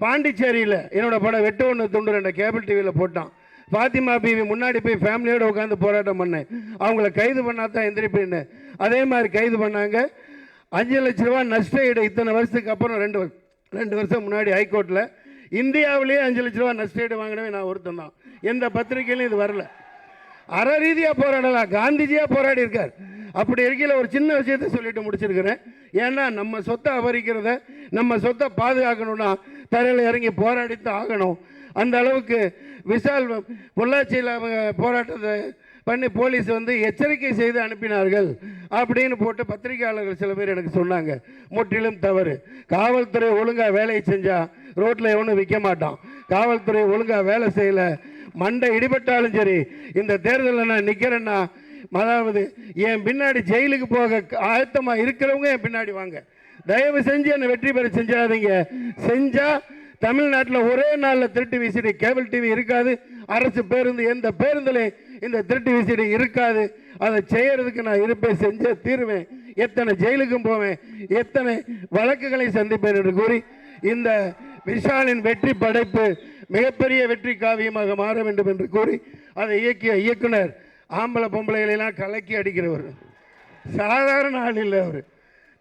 Speaker 8: பாண்டிச்சேரியில் என்னோடய படம் வெட்டு ஒன்று துண்டு 2 கேபிள் டிவியில் போட்டான். ஃபாத்திமா பிவி முன்னாடி போய் ஃபேமிலியோடு உட்காந்து போராட்டம் பண்ணேன். அவங்கள கைது பண்ணால் தான் எந்திரிப்பேன்னு. அதே மாதிரி கைது பண்ணாங்க. 5 லட்ச ரூபா நஷ்ட ஈடு இத்தனை வருஷத்துக்கு அப்புறம் 2 வருஷம் முன்னாடி ஹைகோர்ட்டில் இந்தியாவிலேயே 5 லட்ச ரூபா நஷ்ட ஈடு வாங்கினவே நான் ஒருத்தன் தான். எந்த பத்திரிகையிலும் இது வரல. அற ரீதியாக போராடலாம், காந்திஜியாக போராடி இருக்கார். அப்படி இருக்கையில் ஒரு சின்ன விஷயத்தை சொல்லிட்டு முடிச்சிருக்கிறேன். ஏன்னா நம்ம சொத்தை அபகரிக்கிறத, நம்ம சொத்தை பாதுகாக்கணும்னா தரையில் இறங்கி போராடித்தான் ஆகணும். அந்த அளவுக்கு விஷால் பொள்ளாச்சியில் அவங்க போராட்டத்தை பண்ணி போலீஸ் வந்து எச்சரிக்கை செய்து அனுப்பினார்கள் அப்படின்னு போட்டு பத்திரிகையாளர்கள் சில பேர் எனக்கு சொன்னாங்க. முற்றிலும் தவறு. காவல்துறை ஒழுங்காக வேலையை செஞ்சால் ரோட்டில் எவனும் விற்க மாட்டான். காவல்துறை ஒழுங்காக வேலை செய்யலை, மண்டை இடிபட்டாலும் சரி, இந்த தேர்தலில் நான் நிற்கிறேன்னா, அதாவது என் பின்னாடி ஜெயிலுக்கு போக ஆயத்தமாக இருக்கிறவங்க என் பின்னாடி வாங்க. தயவு செஞ்சு என்னை வெற்றி பெற செஞ்சாதீங்க. செஞ்சால் தமிழ்நாட்டில் ஒரே நாளில் திருட்டு விசிடி கேபிள் டிவி இருக்காது. அரசு பேருந்து எந்த பேருந்துலையும் இந்த திருட்டு விசிடி இருக்காது. அதை செய்யறதுக்கு நான் இருப்பேன், செஞ்சே தீருவேன். எத்தனை ஜெயிலுக்கும் போவேன், எத்தனை வழக்குகளை சந்திப்பேன் என்று கூறி இந்த விஷாலின் வெற்றி படைப்பு மிகப்பெரிய வெற்றி காவியமாக மாற வேண்டும் என்று கூறி அதை இயக்கிய இயக்குனர் ஆம்பளை பொம்பளைகளெல்லாம் கலக்கி அடிக்கிறவர். சாதாரண ஆள் இல்லை அவர்.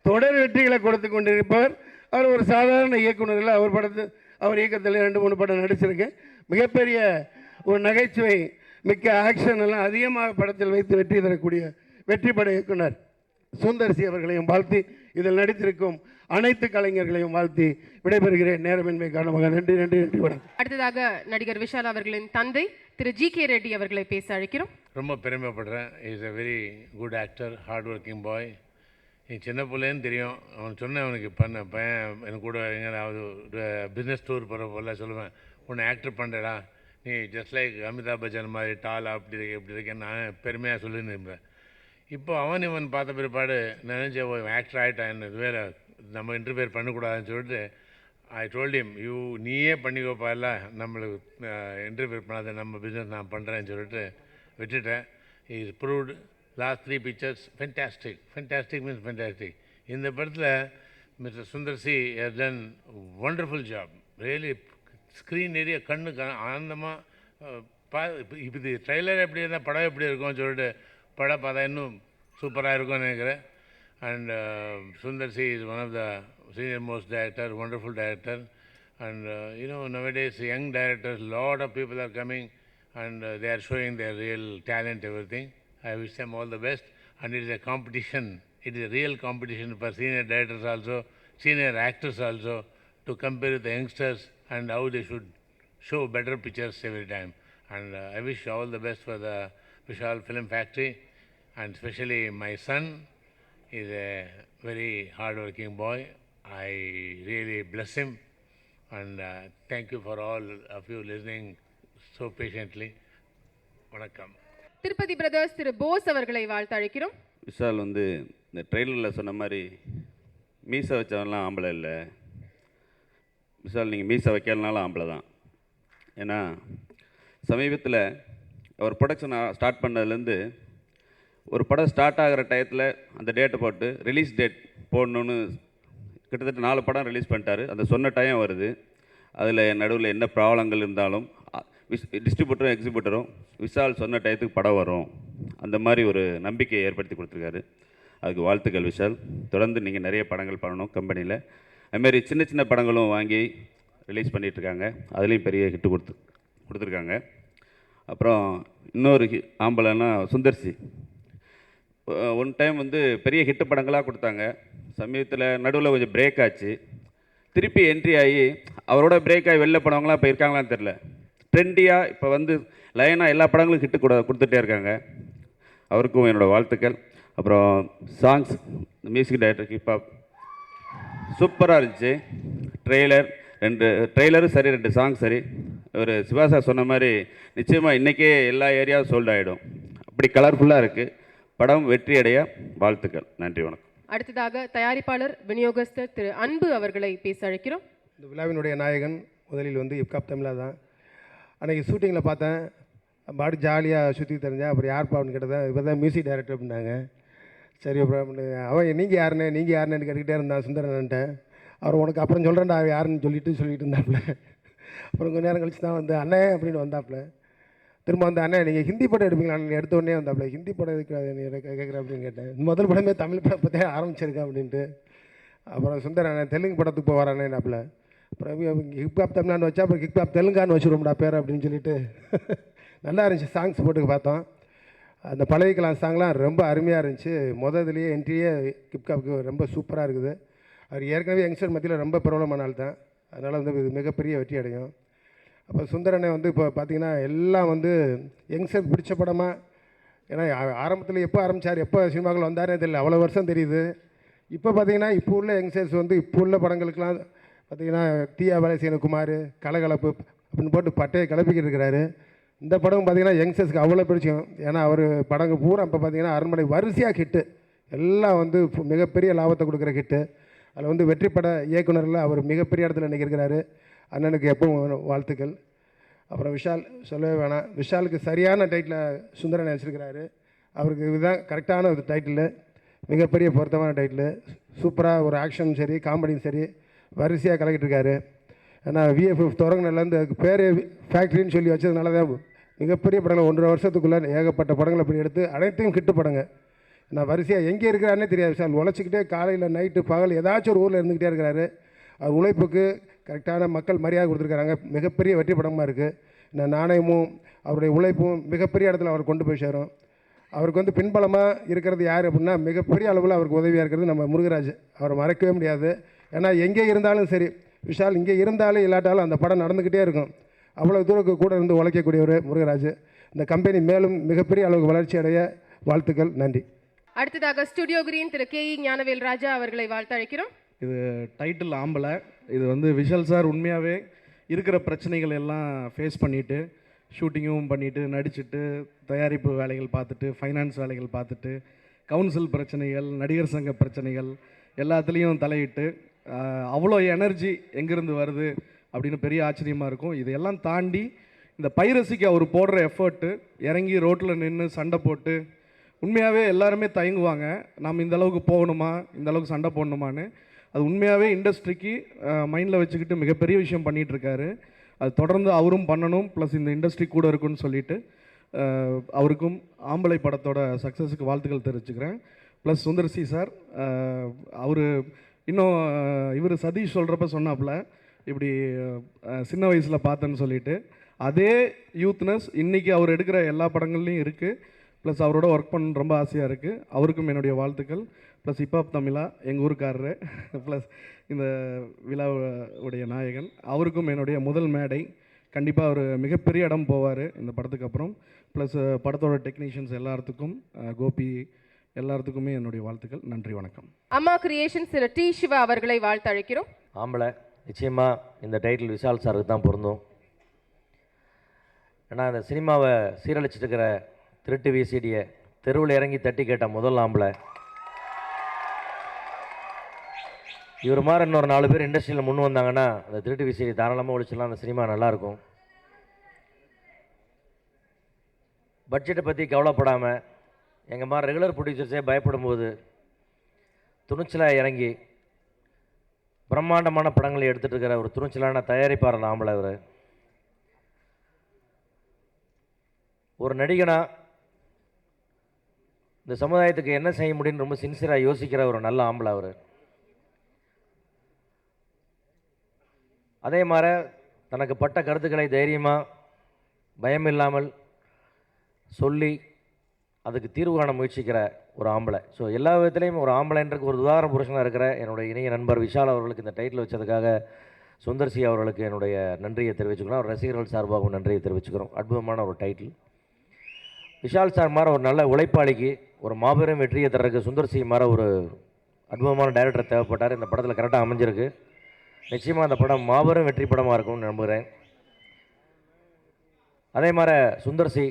Speaker 8: தொடர் வெற்றிகளை கொடுத்து கொண்டிருப்பவர். அவர் ஒரு சாதாரண இயக்குனர் இல்லை. அவர் இயக்கத்தில் 2-3 படம் நடிச்சிருக்கேன். மிகப்பெரிய ஒரு நகைச்சுவை மிக்க ஆக்ஷன் எல்லாம் அதிகமாக படத்தில் வைத்து வெற்றி தரக்கூடிய வெற்றி பட இயக்குனர் சுந்தர்சி அவர்களையும் வாழ்த்தி, இதில் நடித்திருக்கும் அனைத்து கலைஞர்களையும் வாழ்த்தி விடைபெறுகிறேன். நேரமின்மை காரணமாக நன்றி நன்றி நன்றி வணக்கம்.
Speaker 2: அடுத்ததாக நடிகர் விஷால் அவர்களின் தந்தை திரு ஜி.கே. ரெட்டி அவர்களை பேச அழைக்கிறோம்.
Speaker 11: ரொம்ப பெருமைப்படுறேன். Is a very good actor, hard working boy. நீ சின்ன பிள்ளைன்னு தெரியும். அவன் சொன்னேன், அவனுக்கு பையன் எனக்கு கூட எங்கேயாவது பிஸ்னஸ் டூர் போகிற போல சொல்லுவேன், உன்னை ஆக்டர் பண்ணுறடா, நீ ஜஸ்ட் லைக் அமிதாப் பச்சன் மாதிரி டாலாக அப்படி இருக்க இப்படி இருக்கேன் நான் பெருமையாக சொல்லின்னு இருப்பேன். இப்போ இவன் பார்த்த பிற்பாடு நினச்சேன் ஆக்டர் ஆகிட்டான், என்ன வேறு நம்ம இன்டர்ஃபியர் பண்ணக்கூடாதுன்னு சொல்லிட்டு ஐ டோல்ட் ஹிம், நீயே பண்ணிக்கோப்பா, இல்லை நம்மளுக்கு இன்டர்ஃபியர் பண்ணாத, நம்ம பிஸ்னஸ் நான் பண்ணுறேன்னு சொல்லிட்டு விட்டுட்டேன். Is proved. Last 3 pictures fantastic means fantastic. இந்த படத்தில் mister Sundar C has done wonderful job. Really screen area கண்ணுக்கு ஆனந்தமாக இது ட்ரெய்லர் எப்படி இருந்தால் படம் எப்படி இருக்கும்னு சொல்லிட்டு படம் பார்த்தா இன்னும் சூப்பராக இருக்கும்னு நினைக்கிறேன். And Sundar C is one of the senior most director, wonderful director. And nowadays young directors, lot of people are coming and they are showing their real talent, everything. I wish them all the best. And it is a competition. It is a real competition for senior directors also, senior actors also, to compare with the youngsters and how they should show better pictures every time. And I wish all the best for the Vishal Film Factory, and especially my son. He is a very hard-working boy. I really bless him, and thank you for all of you listening so patiently. வணக்கம்.
Speaker 2: Tirupati brothers திரு போஸ் அவர்களை வாழ்த்து அழைக்கிறோம்.
Speaker 12: விஷால் இந்த ட்ரெயிலரில் சொன்ன மாதிரி மீசை வச்சவன்லாம் ஆம்பளை இல்லை. விஷால் நீங்கள் மீசை வைக்கலனாலும் ஆம்பளை தான். ஏன்னா சமீபத்தில் அவர் ப்ரொடக்ஷன் ஸ்டார்ட் பண்ணதுலேருந்து ஒரு படம் ஸ்டார்ட் ஆகிற டயத்தில் அந்த டேட்டை போட்டு ரிலீஸ் டேட் போடணுன்னு கிட்டத்தட்ட 4 படம் ரிலீஸ் பண்ணிட்டாரு. அந்த சொன்ன டைம் வருது. அதில் நடுவில் என்ன ப்ராப்ளங்கள் இருந்தாலும் டிஸ்ட்ரிபியூட்டரும் எக்ஸிபியூட்டரும் விஷால் சொன்ன டயத்துக்கு படம் வரும், அந்த மாதிரி ஒரு நம்பிக்கையை ஏற்படுத்தி கொடுத்துருக்காரு. அதுக்கு வாழ்த்துக்கள் விஷால். தொடர்ந்து நீங்கள் நிறைய படங்கள் பண்ணணும் கம்பெனியில். அதுமாரி சின்ன சின்ன படங்களும் வாங்கி ரிலீஸ் பண்ணிகிட்ருக்காங்க. அதுலேயும் பெரிய ஹிட்டு கொடுத்துருக்காங்க. அப்புறம் இன்னொரு ஆம்பளைன்னா சுந்தர்சி. ஒன் டைம் பெரிய ஹிட்டு படங்களாக கொடுத்தாங்க. சமீபத்தில் நடுவில் கொஞ்சம் பிரேக் ஆச்சு. திருப்பி என்ட்ரி ஆகி அவரோட பிரேக் ஆகி வெளில படவங்களாம் இப்போ இருக்காங்களான்னு தெரில. ட்ரெண்டியாக இப்போ லைனாக எல்லா படங்களும் ஹிட்டு கொடுத்துட்டே இருக்காங்க. அவருக்கும் என்னோடய வாழ்த்துக்கள். அப்புறம் சாங்ஸ், மியூசிக் டைரக்டர் ஹிப்ஹாப் சூப்பராக இருந்துச்சு. ட்ரெய்லரும் சரி, 2 சாங் சரி. ஒரு சிவாசா சொன்ன மாதிரி நிச்சயமாக இன்றைக்கே எல்லா ஏரியாவும் சோல்ட் ஆகிடும். அப்படி கலர்ஃபுல்லாக இருக்குது. படம் வெற்றி அடைய வாழ்த்துக்கள். நன்றி, வணக்கம்.
Speaker 2: அடுத்ததாக தயாரிப்பாளர் விநியோகஸ்தர் திரு அன்பு அவர்களை பேச அழைக்கிறோம்.
Speaker 13: இந்த விழாவினுடைய நாயகன் முதலில் இப்காப் தமிழா தான். அன்றைக்கி ஷூட்டிங்கில் பார்த்தேன், பாடி ஜாலியாக சுற்றி தெரிஞ்சேன். அப்புறம் யார் பாவன்னு கேட்டதான், இவர் தான் மியூசிக் டைரக்டர் அப்படின்னாங்க. சரி அப்புறம் அவன் நீங்கள் யாருன்னு கேட்டுக்கிட்டே இருந்தான் சுந்தரன்ட்ட. அவர் உனக்கு அப்புறம் சொல்கிறேன்டா யாருன்னு சொல்லிட்டு இருந்தாப்புல. அப்புறம் கொஞ்சம் நேரம் கழிச்சு தான் அண்ணே அப்படின்னு வந்தாப்புல. திரும்ப வந்து அண்ணா நீங்கள் ஹிந்தி படம் எடுப்பீங்களான்னு எடுத்த உடனே வந்தாப்புல ஹிந்தி படம் எதுக்கு கேட்குறேன் அப்படின்னு கேட்டேன். முதல் படமே தமிழ் படம் பற்றி ஆரம்பிச்சிருக்கேன் அப்படின்ட்டு. அப்புறம் சுந்தர் அண்ணன் தெலுங்கு படத்துக்கு போவாரானே நாப்பில். அப்புறம் ஹிப்ஹாப் தமிழ்நாடு வச்சா அப்புறம் ஹிப்ஹாப் தெலுங்கான்னு வச்சுருவோம்டா பேர் அப்படின்னு சொல்லிட்டு நல்லா இருந்துச்சு. சாங்ஸ் போட்டுக்கு பார்த்தோம். அந்த பழைய கிளாஸ் சாங்லாம் ரொம்ப அருமையாக இருந்துச்சு. இதுலேயே என்ட்ரியே ஹிப்ஹாப்புக்கு ரொம்ப சூப்பராக இருக்குது. அவர் ஏற்கனவே யங்ஸ்டர் மத்தியில் ரொம்ப பிரபலமான ஆள் தான். அதனால் வந்து இது மிகப்பெரிய வெற்றி அடையும். அப்போ சுந்தரனை வந்து இப்போ பார்த்திங்கன்னா எல்லாம் வந்து யங்ஸ்டர் பிடிச்ச படமாக, ஏன்னா ஆரம்பத்தில் எப்போ ஆரம்பித்தார் எப்போ சினிமாக்கள் வந்தாரே தெரியல, அவ்வளோ வருஷம் தெரியுது. இப்போ பார்த்திங்கன்னா இப்போ உள்ள யங்ஸ்டர்ஸ் வந்து இப்போ உள்ள படங்களுக்கெலாம் பார்த்திங்கன்னா தீயா வேலை செய்யணும் குமார் கலகலப்பு அப்படின்னு போட்டு பட்டையை கிளப்பிக்கிட்டு இருக்கிறாரு. இந்த படம் பார்த்திங்கன்னா யங்ஸ்டர்ஸ்க்கு அவ்வளோ பிடிக்கும். ஏன்னா அவர் படங்கள் பூரா இப்போ பார்த்திங்கன்னா அரண்மனை வரிசையாக ஹிட்டு, எல்லாம் வந்து மிகப்பெரிய லாபத்தை கொடுக்குற ஹிட்டு. அதில் வந்து வெற்றி பட இயக்குனரில் அவர் மிகப்பெரிய இடத்துல இன்றைக்கி இருக்கிறாரு. அண்ணனுக்கு எப்பவும் வாழ்த்துக்கள். அப்புறம் விஷால் சொல்லவே வேணாம். விஷாலுக்கு சரியான டைட்டில் சுந்தரன் நினச்சிருக்கிறாரு. அவருக்கு இதுதான் கரெக்டான ஒரு டைட்டில், மிகப்பெரிய பொருத்தமான டைட்டில். சூப்பராக ஒரு ஆக்ஷனும் சரி காமெடியும் சரி வரிசையாக கலக்கிட்டு இருக்காரு. ஏன்னா விஎஃப்எஃப் தொடங்கினதுலேருந்து அதுக்கு பேர் ஃபேக்ட்ரின்னு சொல்லி வச்சதுனால தான் மிகப்பெரிய படங்கள் 1.5 வருஷத்துக்குள்ளே ஏகப்பட்ட படங்கள் அப்படி எடுத்து அனைத்தையும் கிட்டு படங்க. நான் வரிசையாக எங்கே இருக்கிறாருன்னே தெரியாது. விஷால் உழைச்சிக்கிட்டே காலையில் நைட்டு பகல் ஏதாச்சும் ஒரு ஊரில் இருந்துக்கிட்டே இருக்கிறாரு. அவர் உழைப்புக்கு கரெக்டான மக்கள் மரியாதை கொடுத்துருக்காங்க. மிகப்பெரிய வெற்றி படமாக இருக்குது. இந்த நாணயமும் அவருடைய உழைப்பும் மிகப்பெரிய இடத்துல அவர் கொண்டு போய் சேரும். அவருக்கு வந்து பின்பலமாக இருக்கிறது யார் அப்படின்னா மிகப்பெரிய அளவில் அவருக்கு உதவியாக இருக்கிறது நம்ம முருகராஜ். அவரை மறக்கவே முடியாது. ஏன்னா எங்கே இருந்தாலும் சரி விஷால் இங்கே இருந்தாலும் இல்லாட்டாலும் அந்த படம் நடந்துக்கிட்டே இருக்கும். அவ்வளோ தூரம் கூட இருந்து உழைக்கக்கூடியவர் முருகராஜ். இந்த கம்பெனி மேலும் மிகப்பெரிய அளவுக்கு வளர்ச்சி அடைய வாழ்த்துக்கள். நன்றி.
Speaker 2: அடுத்ததாக ஸ்டுடியோ கிரீன் திரு கே ஞானவேல் ராஜா அவர்களை வாழ்த்தழைக்கிறோம்.
Speaker 14: இது டைட்டில் ஆம்பளை. இது வந்து விஷால் சார் உண்மையாகவே இருக்கிற பிரச்சனைகள் எல்லாம் ஃபேஸ் பண்ணிவிட்டு ஷூட்டிங்கும் பண்ணிவிட்டு நடிச்சுட்டு தயாரிப்பு வேலைகள் பார்த்துட்டு ஃபைனான்ஸ் வேலைகள் பார்த்துட்டு கவுன்சில் பிரச்சனைகள் நடிகர் சங்க பிரச்சனைகள் எல்லாத்துலேயும் தலையிட்டு அவ்வளோ எனர்ஜி எங்கேருந்து வருது அப்படின்னு பெரிய ஆச்சரியமாக இருக்கும். இதையெல்லாம் தாண்டி இந்த பைரசிக்கு அவர் போடுற எஃபர்ட்டு, இறங்கி ரோட்டில் நின்று சண்டை போட்டு உண்மையாகவே எல்லாருமே தயங்குவாங்க, நம்ம இந்த அளவுக்கு போகணுமா இந்த அளவுக்கு சண்டை போடணுமான்னு. அது உண்மையாகவே இண்டஸ்ட்ரிக்கு மைண்டில் வச்சுக்கிட்டு மிகப்பெரிய விஷயம் பண்ணிகிட்ருக்காரு. அது தொடர்ந்து அவரும் பண்ணணும், ப்ளஸ் இந்த இண்டஸ்ட்ரி கூட இருக்குன்னு சொல்லிட்டு அவருக்கும் ஆம்பளை படத்தோட சக்ஸஸுக்கு வாழ்த்துக்கள் தெரிவிச்சுக்கிறேன். ப்ளஸ் சுந்தர்சி சார் அவர் இன்னும் இவர் சதீஷ் சொல்கிறப்ப சொன்னாப்புல இப்படி சின்ன வயசில் பார்த்தேன்னு சொல்லிட்டு அதே யூத்னஸ் இன்றைக்கி அவர் எடுக்கிற எல்லா படங்கள்லையும் இருக்குது. ப்ளஸ் அவரோட ஒர்க் பண்ண ரொம்ப ஆசையாக இருக்குது. அவருக்கும் என்னுடைய வாழ்த்துக்கள். ப்ளஸ் ஹிப்ஹாப் தமிழா எங்கள் ஊருக்காரரு, ப்ளஸ் இந்த விழாவுடைய நாயகன், அவருக்கும் என்னுடைய முதல் மேடை. கண்டிப்பாக அவர் மிகப்பெரிய இடம் போவார் இந்த படத்துக்கு அப்புறம். ப்ளஸ் படத்தோட டெக்னீஷியன்ஸ் எல்லாத்துக்கும், கோபி எல்லாத்துக்குமே என்னுடைய வாழ்த்துக்கள். நன்றி, வணக்கம்.
Speaker 2: அம்மா கிரியேஷன்ஸ் திரு டி சிவா அவர்களை வாழ்த்தழைக்கிறோம்.
Speaker 15: ஆம்பளை நிச்சயமாக இந்த டைட்டில் விஷால் சாருக்கு தான் பொருந்தும். ஏன்னா இந்த சினிமாவை சீரழிச்சிட்டு இருக்கிற திருட்டு விசிடியை தெருவில் இறங்கி தட்டி கேட்ட முதல் ஆம்பளை இவர். மாதிரி இன்னொரு 4 பேர் இண்டஸ்ட்ரியில் முன் வந்தாங்கன்னா அந்த திருட்டு விசிடி தாராளமாக ஒழிச்சிடலாம். அந்த சினிமா நல்லாயிருக்கும். பட்ஜெட்டை பற்றி கவலைப்படாமல் எங்கள் மாதிரி ரெகுலர் ப்ரொடியூசர்ஸே பயப்படும் போது துணிச்சலாக இறங்கி பிரம்மாண்டமான படங்களை எடுத்துகிட்டு இருக்கிற ஒரு துணிச்சலான தயாரிப்பாளர் ஆம்பளை. அவர் ஒரு நடிகனா இந்த சமுதாயத்துக்கு என்ன செய்ய முடியும்னு ரொம்ப சின்சியராக யோசிக்கிற ஒரு நல்ல ஆம்பளை அவர். அதே மாதிரி தனக்கு பட்ட கருத்துக்களை தைரியமாக பயம் இல்லாமல் சொல்லி அதுக்கு தீர்வு காண முயற்சிக்கிற ஒரு ஆம்பளை. ஸோ எல்லா விதத்துலேயும் ஒரு ஆம்பளைன்றக்கு ஒரு உதாரண புருஷனாக இருக்கிற என்னுடைய இணைய நண்பர் விஷால் அவர்களுக்கு இந்த டைட்டில் வச்சதுக்காக சுந்தர்சி அவர்களுக்கு என்னுடைய நன்றியை தெரிவிச்சுக்கிறோம். அவர் ரசிகர்கள் சார்பாகவும் நன்றியை தெரிவிச்சுக்கிறோம். அற்புதமான ஒரு டைட்டில். விஷால் சார் மாதிரி ஒரு நல்ல உழைப்பாளிக்கு ஒரு மாபெரும் வெற்றியை தர்றதுக்கு சுந்தர்சி மாதிரி ஒரு அற்புதமான டைரக்டர் தேவைப்பட்டார். இந்த படத்தில் கரெக்டாக அமைஞ்சிருக்கு. நிச்சயமாக அந்த படம் மாபெரும் வெற்றி படமாக இருக்கும்னு நம்புகிறேன். அதே மாதிரி சுந்தர்சி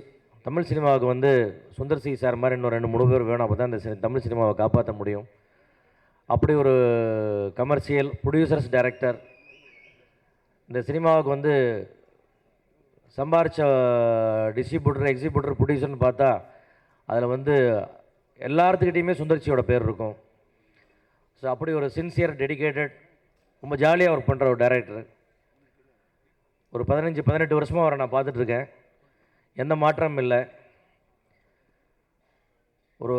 Speaker 15: தமிழ் சினிமாவுக்கு வந்து சுந்தர்சி சார் மாதிரி இன்னும் 2-3 பேர் வேணும். அப்போ தான் இந்த தமிழ் சினிமாவை காப்பாற்ற முடியும். அப்படி ஒரு கமர்ஷியல் ப்ரொடியூசர்ஸ் டைரக்டர் இந்த சினிமாவுக்கு வந்து சம்பாரித்த டிஸ்ட்ரிபியூட்டர் எக்ஸிபியூட்டர் ப்ரொடியூசர்னு பார்த்தா அதில் வந்து எல்லாத்துக்கிட்டையுமே சுந்தர்சியோட பேர் இருக்கும். ஸோ அப்படி ஒரு சின்சியர் டெடிக்கேட்டட் ரொம்ப ஜாலியாக ஒர்க் பண்ணுற ஒரு டைரக்டர். ஒரு 15-18 வருஷமாக அவரை நான் பார்த்துட்ருக்கேன். எந்த மாற்றமும் இல்லை. ஒரு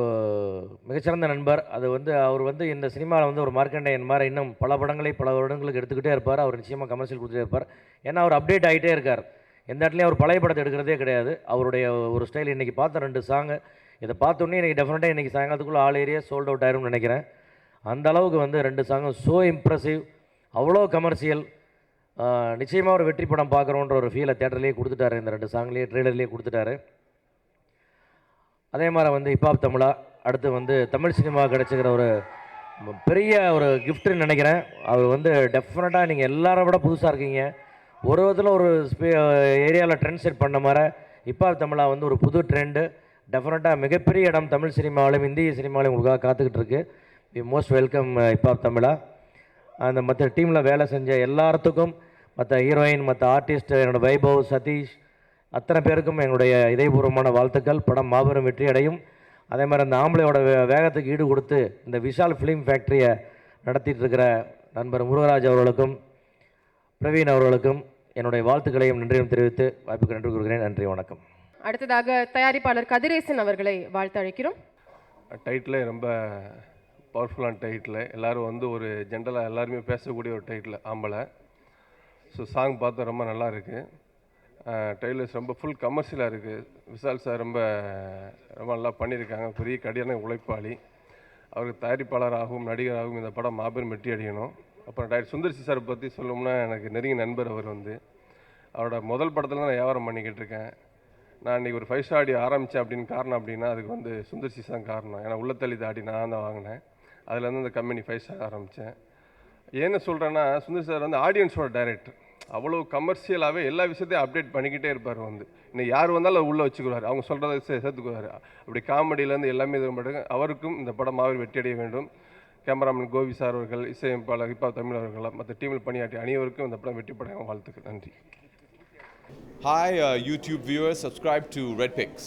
Speaker 15: மிகச்சிறந்த நண்பர். அது வந்து அவர் வந்து இந்த சினிமாவில் வந்து ஒரு மார்க்கண்டேயன் மாதிரி இன்னும் பல படங்களை பல வருடங்களுக்கு எடுத்துக்கிட்டே இருப்பார். அவர் நிச்சயமாக கமர்ஷியல் கொடுத்துட்டே இருப்பார். ஏன்னா அவர் அப்டேட் ஆகிட்டே இருக்கார். எந்த இடத்துலையும் அவர் பழைய படத்தை எடுக்கிறதே கிடையாது. அவருடைய ஒரு ஸ்டைல் இன்றைக்கி பார்த்த 2 சாங்கு இதை பார்த்தோன்னே இன்றைக்கி டெஃபினட்டாக இன்றைக்கி சாயங்காலத்துக்குள்ளே ஆல் ஏரியா சோல்ட் அவுட் ஆயிரும்னு நினைக்கிறேன். அந்த அளவுக்கு வந்து 2 சாங்கும் ஸோ இம்ப்ரெசிவ், அவ்வளோ கமர்ஷியல். நிச்சயமாக ஒரு வெற்றி படம் பார்க்குறோன்ற ஒரு ஃபீலை தேட்டர்லேயே கொடுத்துட்டாரு. இந்த 2 சாங்லேயே ட்ரெய்லர்லேயே கொடுத்துட்டாரு. அதே மாதிரி வந்து ஹிப்ஹாப் தமிழா அடுத்து வந்து தமிழ் சினிமா கிடச்சிக்கிற ஒரு பெரிய ஒரு கிஃப்ட்டுன்னு நினைக்கிறேன். அவர் வந்து டெஃபினட்டாக நீங்கள் எல்லாரை விட புதுசாக இருக்கீங்க. ஒரு விதத்தில் ஒரு ஏரியாவில் ட்ரெண்ட் செட் பண்ண மாதிரி ஹிப்ஹாப் தமிழா வந்து ஒரு புது ட்ரெண்டு. டெஃபினட்டாக மிகப்பெரிய இடம் தமிழ் சினிமாவிலும் இந்திய சினிமாவிலும் உங்களுக்காக காத்துக்கிட்டு இருக்கு. வி மோஸ்ட் வெல்கம் ஹிப்ஹாப் தமிழா. அந்த மற்ற டீமில் வேலை செஞ்ச எல்லாத்துக்கும், மற்ற ஹீரோயின், மற்ற ஆர்டிஸ்ட், என்னோடய வைபவ், சதீஷ், அத்தனை பேருக்கும் எங்களுடைய இதயபூர்வமான வாழ்த்துக்கள். படம் மாபெரும் வெற்றி அடையும். அதே மாதிரி அந்த ஆம்பளையோட வேகத்துக்கு ஈடு கொடுத்து இந்த விஷால் ஃபிலிம் ஃபேக்ட்ரியை நடத்திட்டு இருக்கிற நண்பர் முருகராஜ் அவர்களுக்கும் பிரவீன் அவர்களுக்கும் என்னுடைய வாழ்த்துக்களையும் நன்றியும் தெரிவித்து வாய்ப்புக்கு நன்றி கூறுகிறேன். நன்றி, வணக்கம்.
Speaker 2: அடுத்ததாக தயாரிப்பாளர் கதிரேசன் அவர்களை வாழ்த்து அழைக்கிறோம்.
Speaker 16: டைட்டிலே ரொம்ப பவர்ஃபுல்லான டைட்டில். எல்லோரும் வந்து ஒரு ஜென்ரலாக எல்லாருமே பேசக்கூடிய ஒரு டைட்டில் ஆம்பளை. ஸோ சாங் பார்த்தா ரொம்ப நல்லா இருக்குது. ட்ரெய்லர்ஸ் ரொம்ப ஃபுல் கமர்ஷியலாக இருக்குது. விஷால் சார் ரொம்ப நல்லா பண்ணியிருக்காங்க. பெரிய கடியான உழைப்பாளி. அவருக்கு தயாரிப்பாளராகவும் நடிகராகவும் இந்த படம் மாபெரும் வெற்றி அடையணும். அப்புறம் டைரக்டர் சுந்தர்சி சார் பற்றி சொல்லணும்னா எனக்கு நெருங்கிய நண்பர் அவர். வந்து அவரோட முதல் படத்தில் தான் நான் வியாபாரம் பண்ணிக்கிட்டு இருக்கேன். நான் இன்றைக்கி ஒரு 5 ஸ்டார் ஆடி ஆரம்பித்தேன் அப்படின்னு காரணம் அப்படின்னா அதுக்கு வந்து சுந்தர்சி தான் காரணம். ஏன்னா உள்ளத்தள்ளி தாடி நான் தான் வாங்கினேன். அதுலேருந்து அந்த கம்பெனி 5 ஸ்டார் ஆரம்பித்தேன். ஏன்னு சொல்கிறேன்னா சுந்தர் சார் வந்து ஆடியன்ஸோட டைரக்டர். அவ்வளோ கமர்ஷியலாகவே எல்லா விஷயத்தையும் அப்டேட் பண்ணிக்கிட்டே இருப்பார். வந்து இன்னும் யார் வந்தாலும் உள்ளே வச்சுக்குவார். அவங்க சொல்கிறத சேர்த்துக்குவார். அப்படி காமெடியிலேருந்து எல்லாமே இது பண்ணுறாங்க. அவருக்கும் இந்த படம் மாபெரும் வெற்றி அடைய வேண்டும். கேமராமேன் கோவி சார் அவர்கள், இசையமைப்பாளர் ஹிப்ஹாப் தமிழ் அவர்கள், மற்ற டீமில் பணியாற்றிய அனைவருக்கும் இந்த படம் வெற்றி படைய வாழ்த்துக்கள். நன்றி.
Speaker 17: Hi YouTube viewers, subscribe to Red Picks.